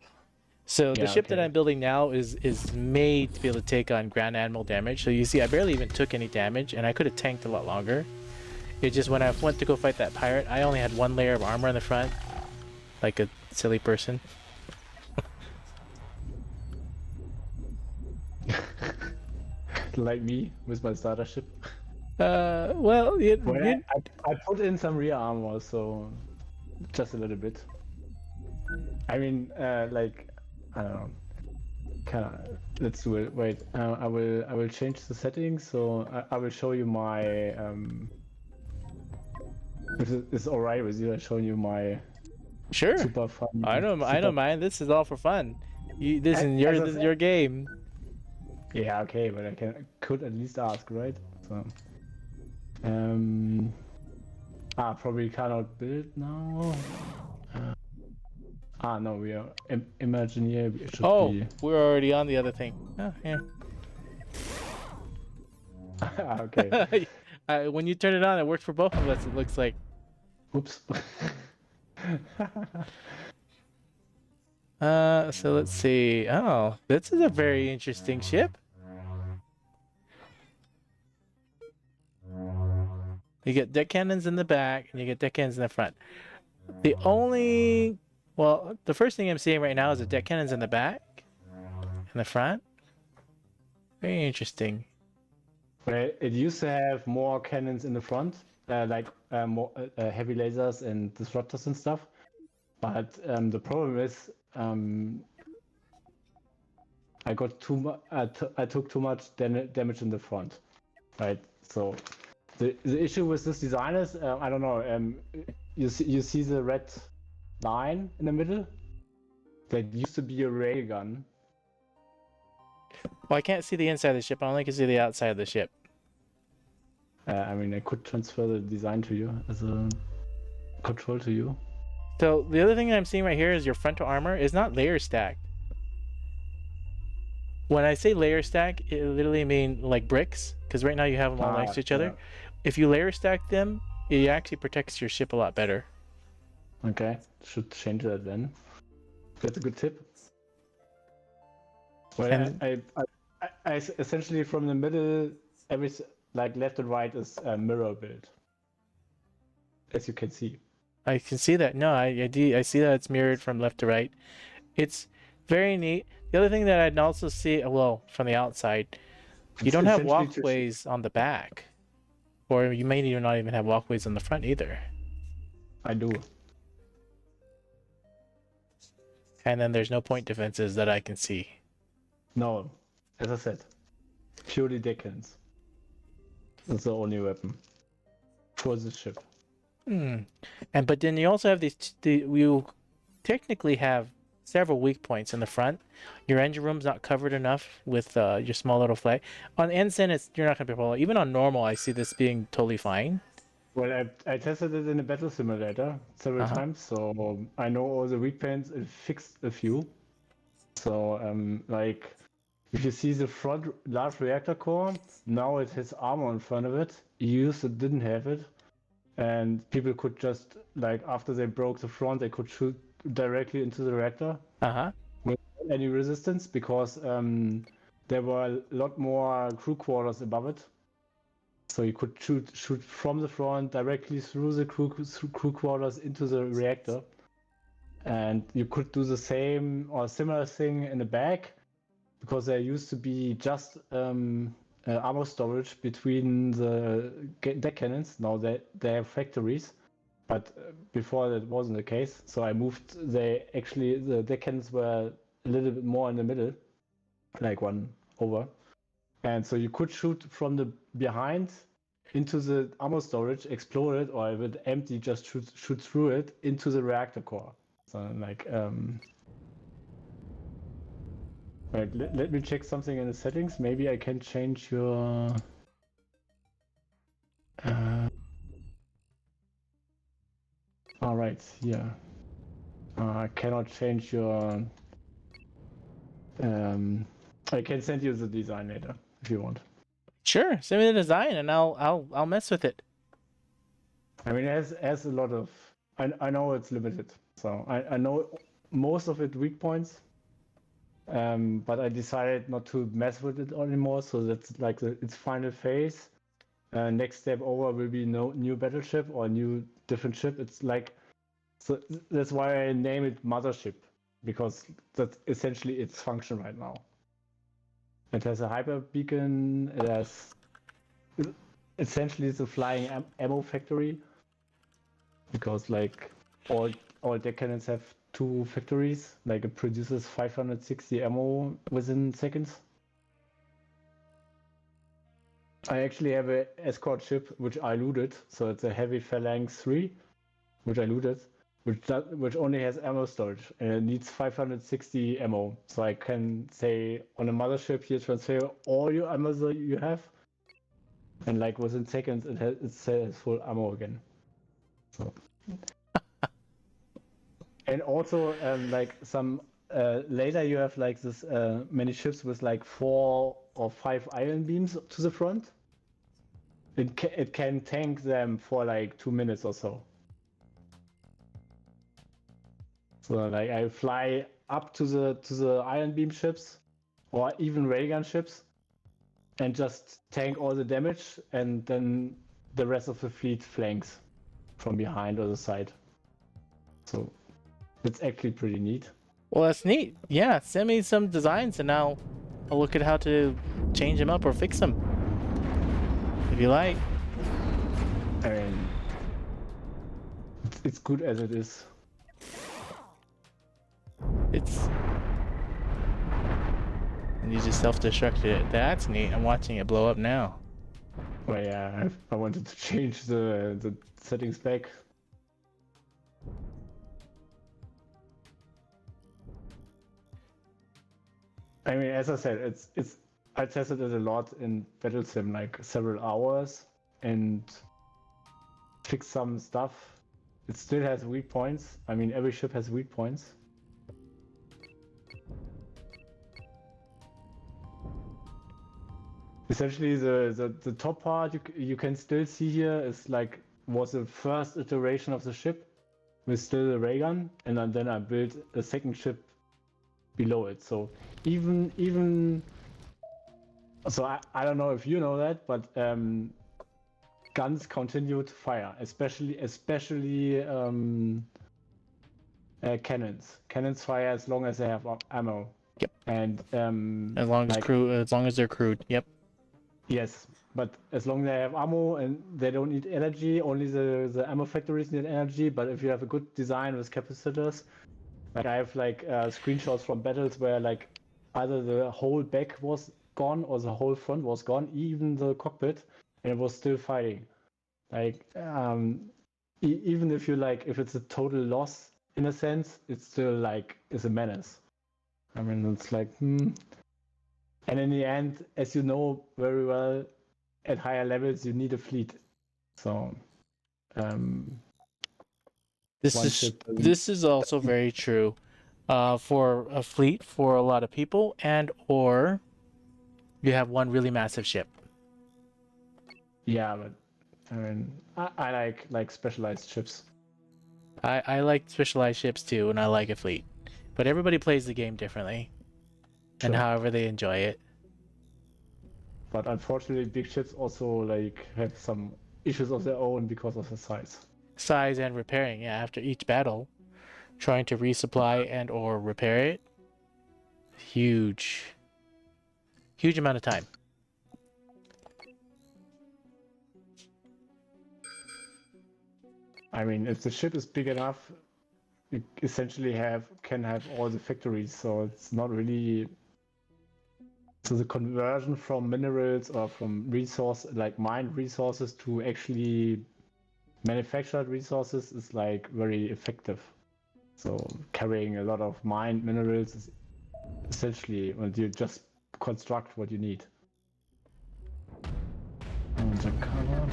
So the ship that I'm building now is made to be able to take on Grand Admiral damage. So you see, I barely even took any damage, and I could have tanked a lot longer. It just when I went to go fight that pirate, I only had one layer of armor on the front, like a silly person.
Like me with my starter ship.
Well,
I put in some rear armor, so just a little bit. I mean, like, I don't know. Kind of. Let's do it. Wait, I will change the settings. So I will show you my. If it's alright with you, I'll show you my.
Sure.
Super fun.
I don't mind. This is all for fun. This is your game.
Yeah, okay, but could at least ask, right? So, probably cannot build now. No, we are Imagineer. It should be.
We're already on the other thing. Oh, yeah.
Okay.
When you turn it on, it works for both of us. It looks like.
Oops.
So let's see. Oh, this is a very interesting ship. You get deck cannons in the back, and you get deck cannons in the front. The first thing I'm seeing right now is the deck cannons in the back, and the front. Very interesting.
Well, it used to have more cannons in the front, like more heavy lasers and disruptors and stuff. But the problem is I got too much. I took too much damage in the front, right? So the issue with this design is, I don't know. You see the red line in the middle? That used to be a railgun.
Well, I can't see the inside of the ship. I only can see the outside of the ship.
I mean, I could transfer the design to you as a control to you.
So the other thing that I'm seeing right here is your frontal armor is not layer stacked. When I say layer stack, it literally mean like bricks, because right now you have them all next to each other. If you layer stack them, it actually protects your ship a lot better.
Okay, should change that then. That's a good tip. Well,
And
I essentially from the middle, every like left and right is a mirror build, as you can see.
I can see that. No, I see that it's mirrored from left to right. It's very neat. The other thing that I'd also see, well, from the outside, you
It's
don't have
essentially
walkways on the back, or you may not even have walkways on the front either.
I do.
And then there's no point defenses that I can see.
No, as I said, purely deckhands. That's the only weapon for this ship.
But then you also have you technically have several weak points in the front. Your engine room's not covered enough with your small little flag. On ensign, you're not gonna be able to. Even on normal, I see this being totally fine.
Well, I tested it in a battle simulator several times, so I know all the weak points and fixed a few. So, like, if you see the front large reactor core, now it has armor in front of it. It didn't have it. And people could just, like, after they broke the front, they could shoot directly into the reactor without any resistance because there were a lot more crew quarters above it. So you could shoot from the front directly through the crew quarters into the reactor. And you could do the same or similar thing in the back because there used to be just armor storage between the deck cannons. Now they have factories, but before that wasn't the case. So I moved. The deck cannons were a little bit more in the middle, like one over, and so you could shoot from the behind into the armor storage, explode it, or if it empty, just shoot through it into the reactor core. So like right, let me check something in the settings. Maybe I can change your all right, yeah. I cannot change your I can send you the design later if you want.
Sure, send me the design and I'll mess with it.
I mean, it has a lot of. I know it's limited, so I know most of it weak points. But I decided not to mess with it anymore. So that's like its final phase. Next step over will be no new battleship or new different ship. It's like so that's why I name it Mothership because that's essentially its function right now. It has a hyper beacon. It has essentially it's a flying ammo factory because like all deck cannons have two factories. Like it produces 560 ammo within seconds. I actually have an escort ship which I looted, so it's a heavy phalanx 3, which I looted, which only has ammo storage and it needs 560 ammo. So I can say on a mothership here transfer all your ammo that you have, and like within seconds it has full ammo again. So. And also like some later you have like this many ships with like 4 or 5 ion beams to the front. It can tank them for like 2 minutes or so. So like I fly up to the ion beam ships or even railgun ships and just tank all the damage, and then the rest of the fleet flanks from behind or the side. So it's actually pretty neat.
Well, that's neat. Yeah, send me some designs and I'll look at how to change them up or fix them. If you like.
I mean, it's good as it is.
And you just self-destructed it. That's neat. I'm watching it blow up now.
Well, yeah, I wanted to change the settings back. I mean, as I said, it's I tested it a lot in Battle Sim, like several hours, and fixed some stuff. It still has weak points. I mean, every ship has weak points. Essentially, the top part you can still see here is like was the first iteration of the ship with still the ray gun, and then I built a second ship below it. So even so I don't know if you know that, but guns continue to fire, especially cannons. Cannons fire as long as they have ammo.
Yep.
And like
As long as they're crude. Yep.
yes, but as long as they have ammo and they don't need energy, only the ammo factories need energy. But if you have a good design with capacitors, like I have like screenshots from battles where like either the whole back was gone or the whole front was gone, even the cockpit, and it was still fighting. Like even if you like if it's a total loss in a sense, it's still like is a menace. I mean, it's like and in the end, as you know very well, at higher levels you need a fleet. So um, one ship doesn't.
This is also very true. For a fleet for a lot of people, and or you have one really massive ship.
Yeah, but I mean, I like specialized ships.
I like specialized ships too, and I like a fleet. But everybody plays the game differently, and
Sure.
however they enjoy it.
But unfortunately, big ships also like have some issues of their own because of the size.
Size and repairing, yeah, after each battle, trying to resupply and or repair it. Huge, huge amount of time.
I mean, if the ship is big enough, you essentially can have all the factories. So it's not really. So the conversion from minerals or from resource like mined resources to actually manufactured resources is like very effective. So carrying a lot of mined minerals is essentially when you just construct what you need. And the cover.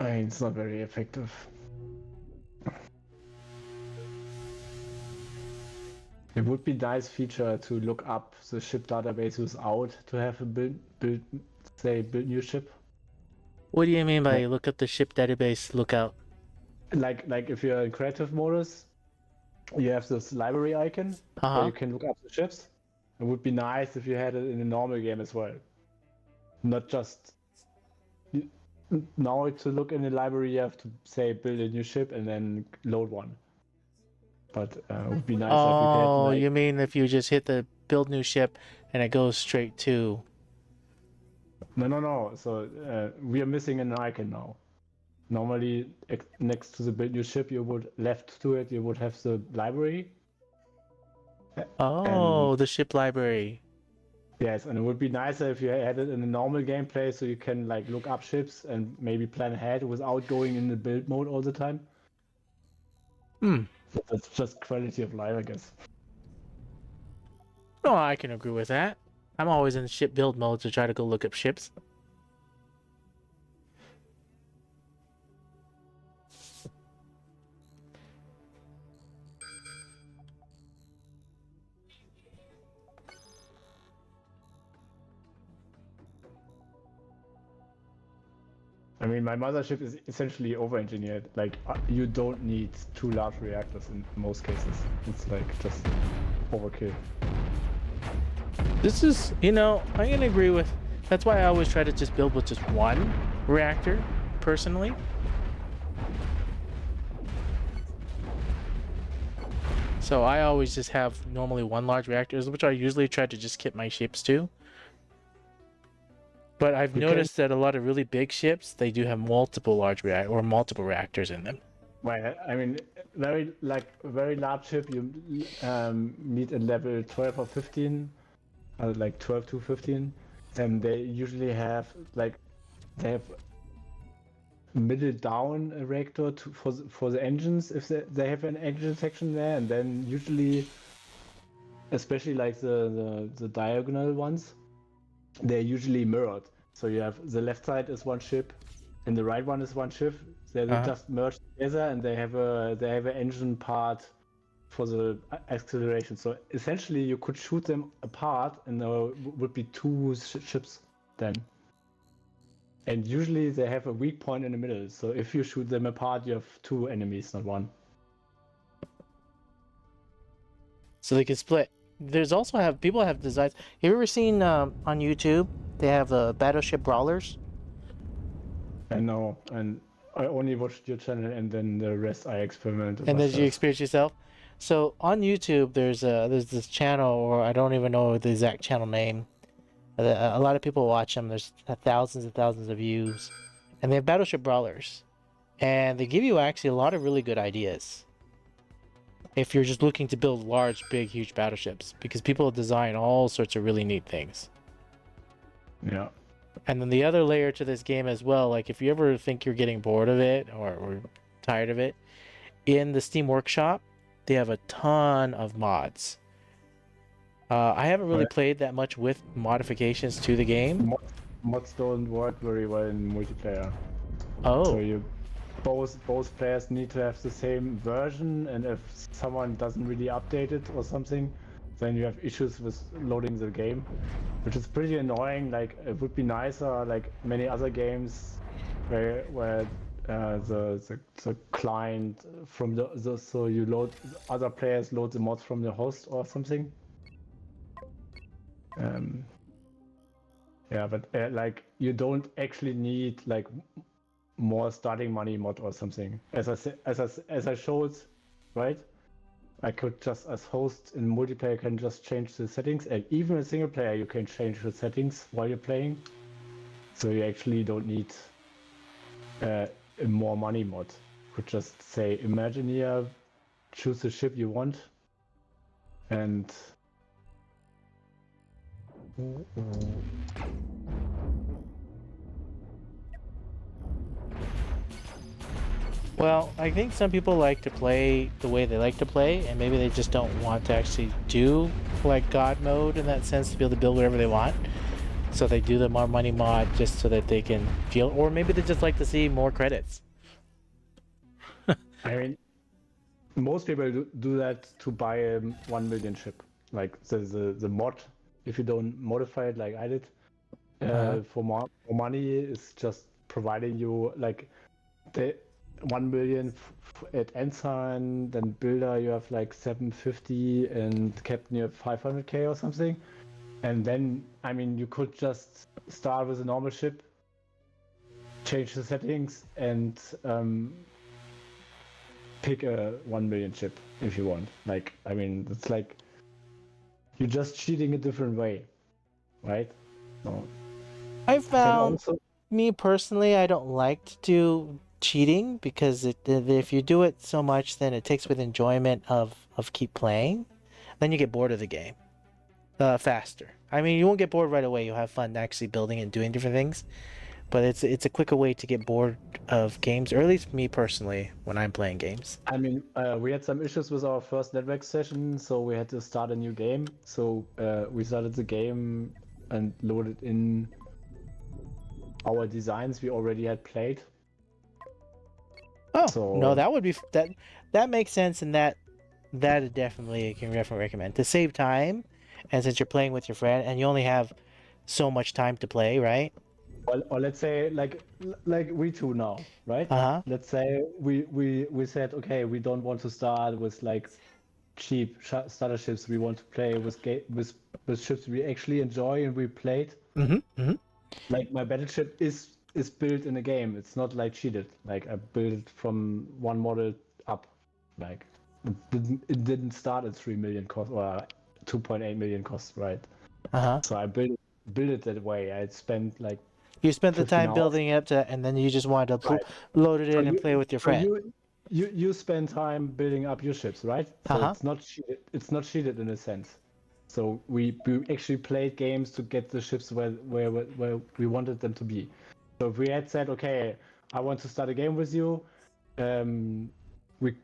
I mean, it's not very effective. It would be nice feature to look up the ship database without to have a build new ship.
What do you mean by
Well,
look up the ship database lookout?
like if you're in creative modus, you have this library icon where
Uh
you can look up the ships. It would be nice if you had it in a normal game as well. Not just now to look in the library, you have to say build a new ship and then load one. But it would be
huh.
nice if you could
Oh,
like
you mean if you just hit the build new ship and it goes straight to.
no. So we are missing an icon now. Normally, next to the build new ship, you would left to it, you would have the library. And
Oh, the ship library.
yes, and it would be nicer if you had it in a normal gameplay so you can like look up ships and maybe plan ahead without going in the build mode all the time.
Hmm.
So that's just quality of life, I guess.
No, I can agree with that. I'm always in ship build mode to try to go look up ships.
I mean, my mothership is essentially over-engineered. Like, you don't need 2 large reactors in most cases. It's like just overkill.
This is, I'm gonna agree with. That's why I always try to just build with just one reactor, personally. So I always just have normally one large reactor, which I usually try to just kit my ships to. But I've noticed that a lot of really big ships, they do have multiple multiple reactors in them.
Well, I mean, very large ship, you need a level 12 or 15, like 12 to 15, and they usually have they have middle down a reactor for the engines if they have an engine section there, and then usually, especially like the diagonal ones, they're usually mirrored. So you have the left side is one ship, and the right one is one ship. They're just merged together, and they have an engine part for the acceleration. So essentially, you could shoot them apart, and there would be 2 ships then. And usually they have a weak point in the middle. So if you shoot them apart, you have 2 enemies, not 1.
So they can split. There's also people have designs. Have you ever seen on YouTube? They have battleship brawlers.
I know, and I only watched your channel, and then the rest I experimented.
And then you experience yourself. So on YouTube, there's this channel, or I don't even know the exact channel name. A lot of people watch them. There's thousands and thousands of views, and they have battleship brawlers, and they give you actually a lot of really good ideas. If you're just looking to build large, big, huge battleships, because people design all sorts of really neat things.
Yeah.
And then the other layer to this game as well, like if you ever think you're getting bored of it or tired of it, in the Steam Workshop, they have a ton of mods. I haven't really played that much with modifications to the game.
Mods don't work very well in multiplayer.
Oh.
So both players need to have the same version, and if someone doesn't really update it or something, then you have issues with loading the game, which is pretty annoying. Like, it would be nicer, like many other games, where the client from so you load, other players load the mods from the host or something. Yeah, but like, you don't actually need like more starting money mod or something. As I showed, right? I could just, as host in multiplayer, can just change the settings, and even in single player you can change the settings while you're playing. So you actually don't need a more money mod. You could just say Imagineer, choose the ship you want, and
Well, I think some people like to play the way they like to play, and maybe they just don't want to actually do like God mode in that sense, to be able to build whatever they want. So they do the more money mod just so that they can feel, or maybe they just like to see more credits.
I mean, most people do that to buy a 1 million ship. Like the mod, if you don't modify it like I did, for more money, is just providing you like the 1 million at Ensign, then Builder you have like 750, and Captain you have 500k or something. And then, I mean, you could just start with a normal ship, change the settings, and pick a 1 million ship if you want. Like, I mean, it's like you're just cheating a different way, right? So,
I found, me personally, I don't like to do cheating, because if you do it so much, then it takes with enjoyment of keep playing. Then you get bored of the game faster. I mean, you won't get bored right away. You'll have fun actually building and doing different things, but it's a quicker way to get bored of games, or at least me personally when I'm playing games.
I mean, we had some issues with our first network session, so we had to start a new game. So we started the game and loaded in our designs we already had played.
Oh, so, no, that would be that makes sense, and that definitely can recommend to save time, and since you're playing with your friend and you only have so much time to play, right?
or let's say like we two now, right?
Uh-huh.
Let's say we said, okay, we don't want to start with like cheap starter ships. We want to play with with ships we actually enjoy and we played.
Mm-hmm. Mm-hmm.
Like my battleship is built in a game. It's not like cheated. Like I built it from one model up. Like it didn't start at 3 million cost or 2.8 million cost, right?
Uh-huh.
So I built it that way. I spent like
You spent the
15
time
hours.
building it up to, and then you just wanted to
Right.
load it
So
in and play with your
so
friend.
you spend time building up your ships, right? So
Uh-huh.
it's not cheated. It's not cheated in a sense. So we actually played games to get the ships where we wanted them to be. So if we had said, okay, I want to start a game with you, we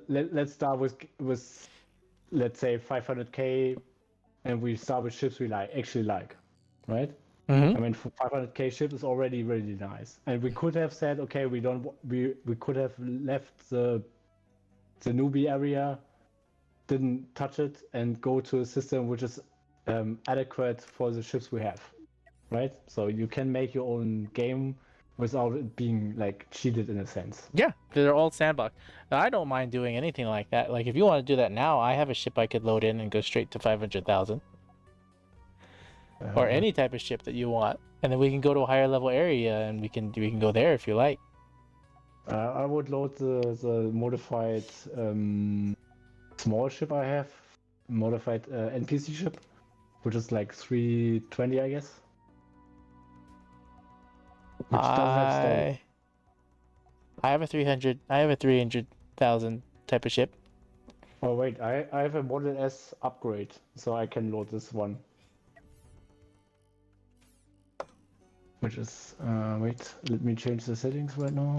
let's start with let's say 500k, and we start with ships we actually like, right?
Mm-hmm.
I mean, for 500k ship is already really nice. And we could have said, okay, we could have left the newbie area, didn't touch it, and go to a system which is adequate for the ships we have, right? So you can make your own game without it being like cheated in a sense.
Yeah, they're all sandbox. I don't mind doing anything like that. Like if you want to do that now, I have a ship I could load in and go straight to 500,000, or any type of ship that you want, and then we can go to a higher level area and we can go there if you like.
I would load the modified small ship I have, modified NPC ship, which is like 320, I guess. Which doesn't have storage.
I have a 300. I have a 300,000 type of ship.
Oh wait, I have a Model S upgrade, so I can load this one. Which is wait, let me change the settings right now.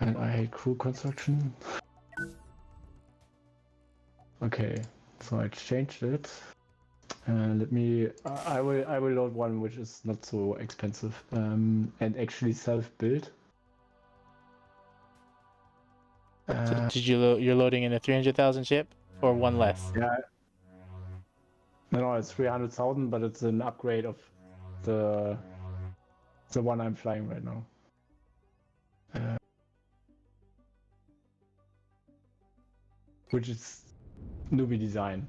And I hate crew construction. Okay, so I changed it. Let me. I will load one which is not so expensive and actually self-built.
So did you're loading in a 300,000 ship or one less?
Yeah, no, it's 300,000, but it's an upgrade of the the one I'm flying right now. Which is newbie design.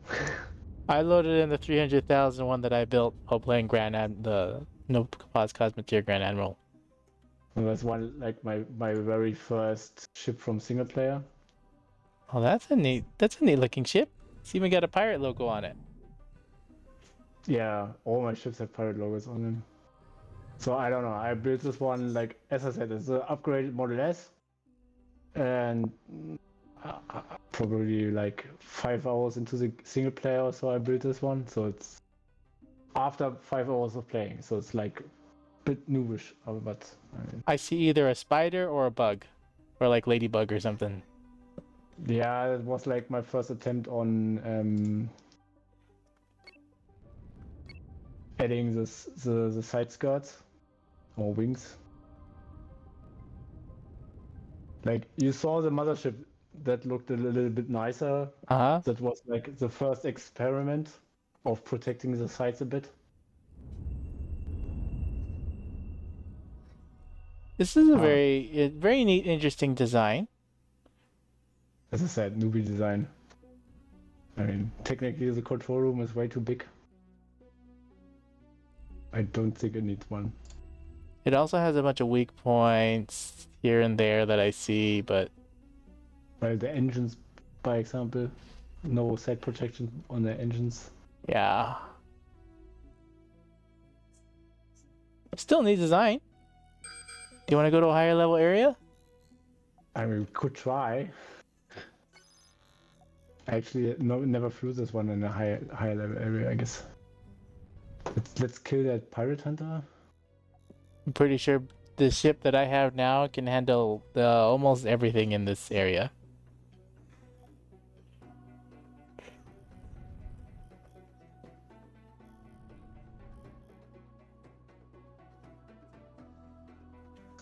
I loaded in the 300,000 one that I built while playing the No Pause Cosmoteer Grand Admiral.
And that's one like my very first ship from single player.
Oh, that's a neat looking ship. It's even got a pirate logo on it.
Yeah, all my ships have pirate logos on them. So I don't know. I built this one like as I said, it's an upgraded Model S, and probably like 5 hours into the single player, so I built this one. So it's after 5 hours of playing, so it's like a bit newish, but I mean,
I see either a spider or a bug, or like ladybug or something.
yeah, it was like my first attempt on adding the side skirts or wings. Like you saw the mothership that looked a little bit nicer.
Uh-huh.
That was like the first experiment of protecting the sides a bit.
This is a
Uh,
very neat, interesting design.
as I said, newbie design. I mean, technically the control room is way too big. I don't think it needs one.
It also has a bunch of weak points here and there that I see, but
Well, the engines, by example, no side protection on the engines.
yeah. Still neat design. Do you want to go to a higher level area?
I mean, we could try. I actually never flew this one in a higher level area, I guess. Let's kill that pirate hunter.
I'm pretty sure the ship that I have now can handle almost everything in this area.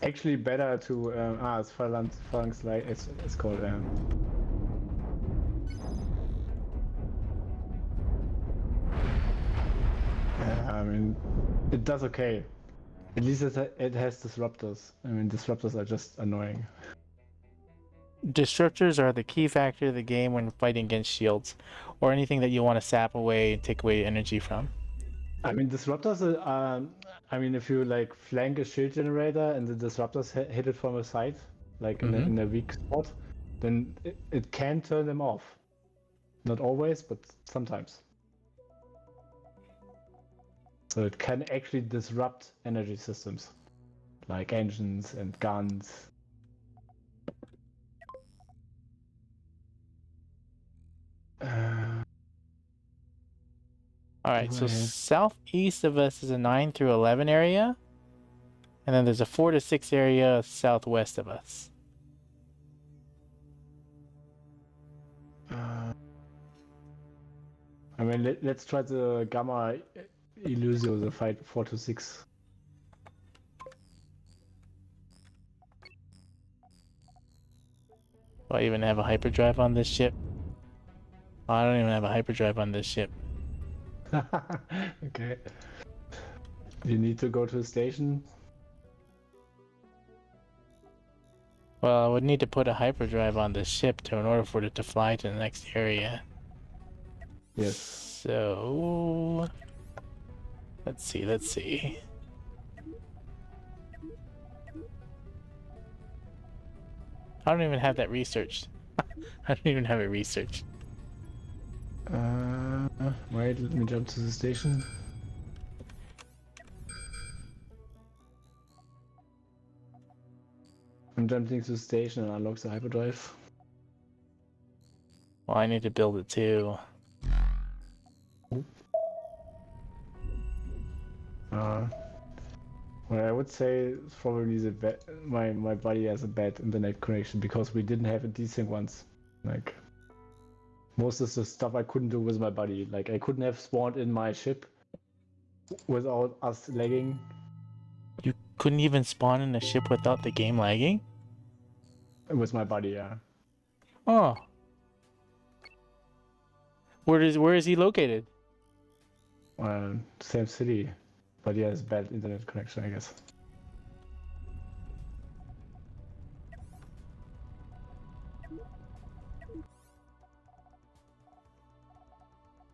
Actually, better to it's phalanx light. It's called. I mean, it does okay. At least it has disruptors. I mean, disruptors are just annoying.
Disruptors are the key factor of the game when fighting against shields, or anything that you want to sap away and take away energy from.
I mean, disruptors are. I mean, if you like flank a shield generator and the disruptors hit it from a side, like in a weak spot, then it can turn them off. Not always, but sometimes. So it can actually disrupt energy systems, like engines and guns.
Alright, so southeast of us is a 9 through 11 area, and then there's a 4 to 6 area southwest of us.
I mean, let's try the Gamma Illusio, the fight 4 to 6.
Do I even have a hyperdrive on this ship? Oh, I don't even have a hyperdrive on this ship.
Okay. You need to go to the station.
Well, I would need to put a hyperdrive on the ship in order for it to fly to the next area.
Yes.
So let's see. I don't even have that researched. I don't even have it researched.
Wait, let me jump to the station. I'm jumping to the station and unlock the hyperdrive.
Well, I need to build it too.
Well, I would say it's probably my buddy has a bad internet connection because we didn't have a decent ones. Like most of the stuff I couldn't do with my buddy. Like I couldn't have spawned in my ship without us lagging.
You couldn't even spawn in a ship without the game lagging?
With my buddy, yeah.
Oh. Where is he located?
Same city, but he has bad internet connection, I guess.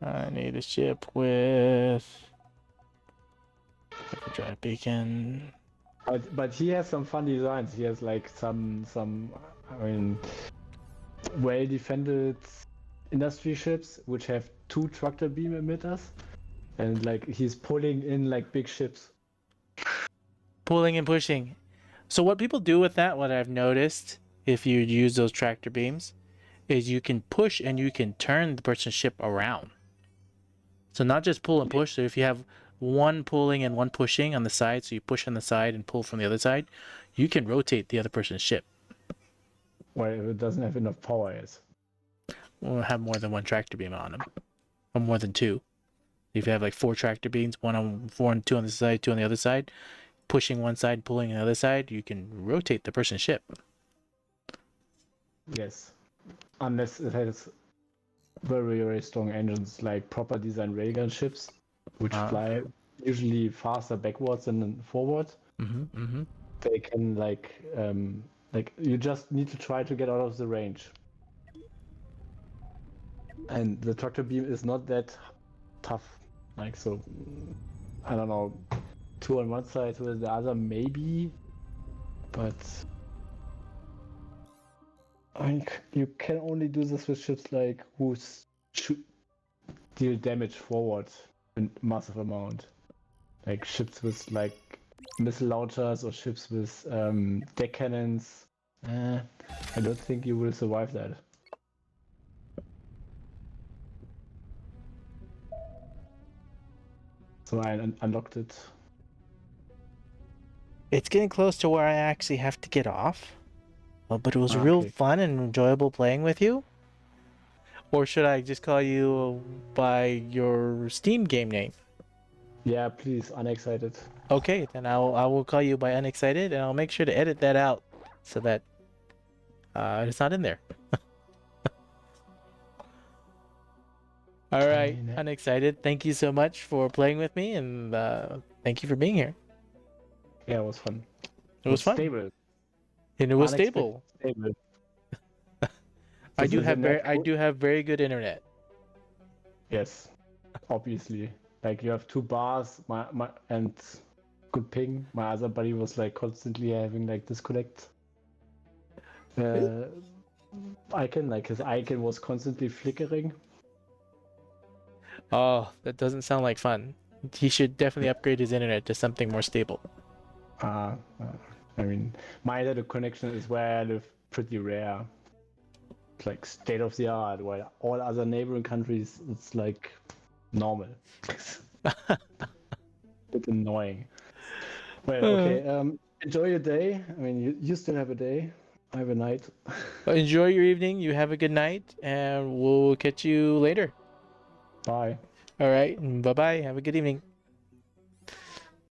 I need a ship with hyperdrive beacon.
But he has some fun designs. He has like some I mean well defended industry ships which have 2 tractor beam emitters, and like he's pulling in like big ships.
Pulling and pushing. So what people do with that, what I've noticed, if you use those tractor beams, is you can push and you can turn the person's ship around. So not just pull and push. So if you have one pulling and one pushing on the side, so you push on the side and pull from the other side, you can rotate the other person's ship.
Well, it doesn't have enough power yet.
Or have more than one tractor beam on them, or more than 2. If you have like 4 tractor beams, 1 on 4 and 2 on the side, 2 on the other side, pushing one side, pulling the other side, you can rotate the person's ship.
Yes, unless it has very very strong engines, like proper design railgun ships, which fly usually faster backwards than forward. They can like you just need to try to get out of the range. And the tractor beam is not that tough. Like, so, I don't know, 2 on one side, 2 on the other, maybe. But I mean, you can only do this with ships like who deal damage forward in massive amount. Like ships with like missile launchers or ships with deck cannons. I don't think you will survive that. So I unlocked it.
It's getting close to where I actually have to get off. But it was real fun and enjoyable playing with you. Or should I just call you by your Steam game name?
Yeah, please, UnExcited.
Okay, then I will call you by UnExcited, and I'll make sure to edit that out so that it's not in there. All
I
right,
mean,
UnExcited. Thank you so much for playing with me, and thank you for being here.
yeah, it was fun.
It
It
was
was
fun,
stable,
and it was
unexpected
stable.
stable.
I
This
do
is a
have
net.
I do have very good internet.
Yes, obviously. Like you have two bars, and good ping. My other buddy was like constantly having like disconnect. Uh, icon, like his icon was constantly flickering.
Oh, that doesn't sound like fun. He should definitely upgrade his internet to something more stable.
Uh, uh, I mean, my internet connection is where I live pretty rare. It's like state of the art, while all other neighboring countries, it's like normal. Bit annoying. Well,
Uh,
okay. Enjoy your day. I mean, you still have a day. I have a night.
Enjoy your evening. You have a good night, and we'll catch you later.
Bye.
All right. Bye bye. Have a good evening.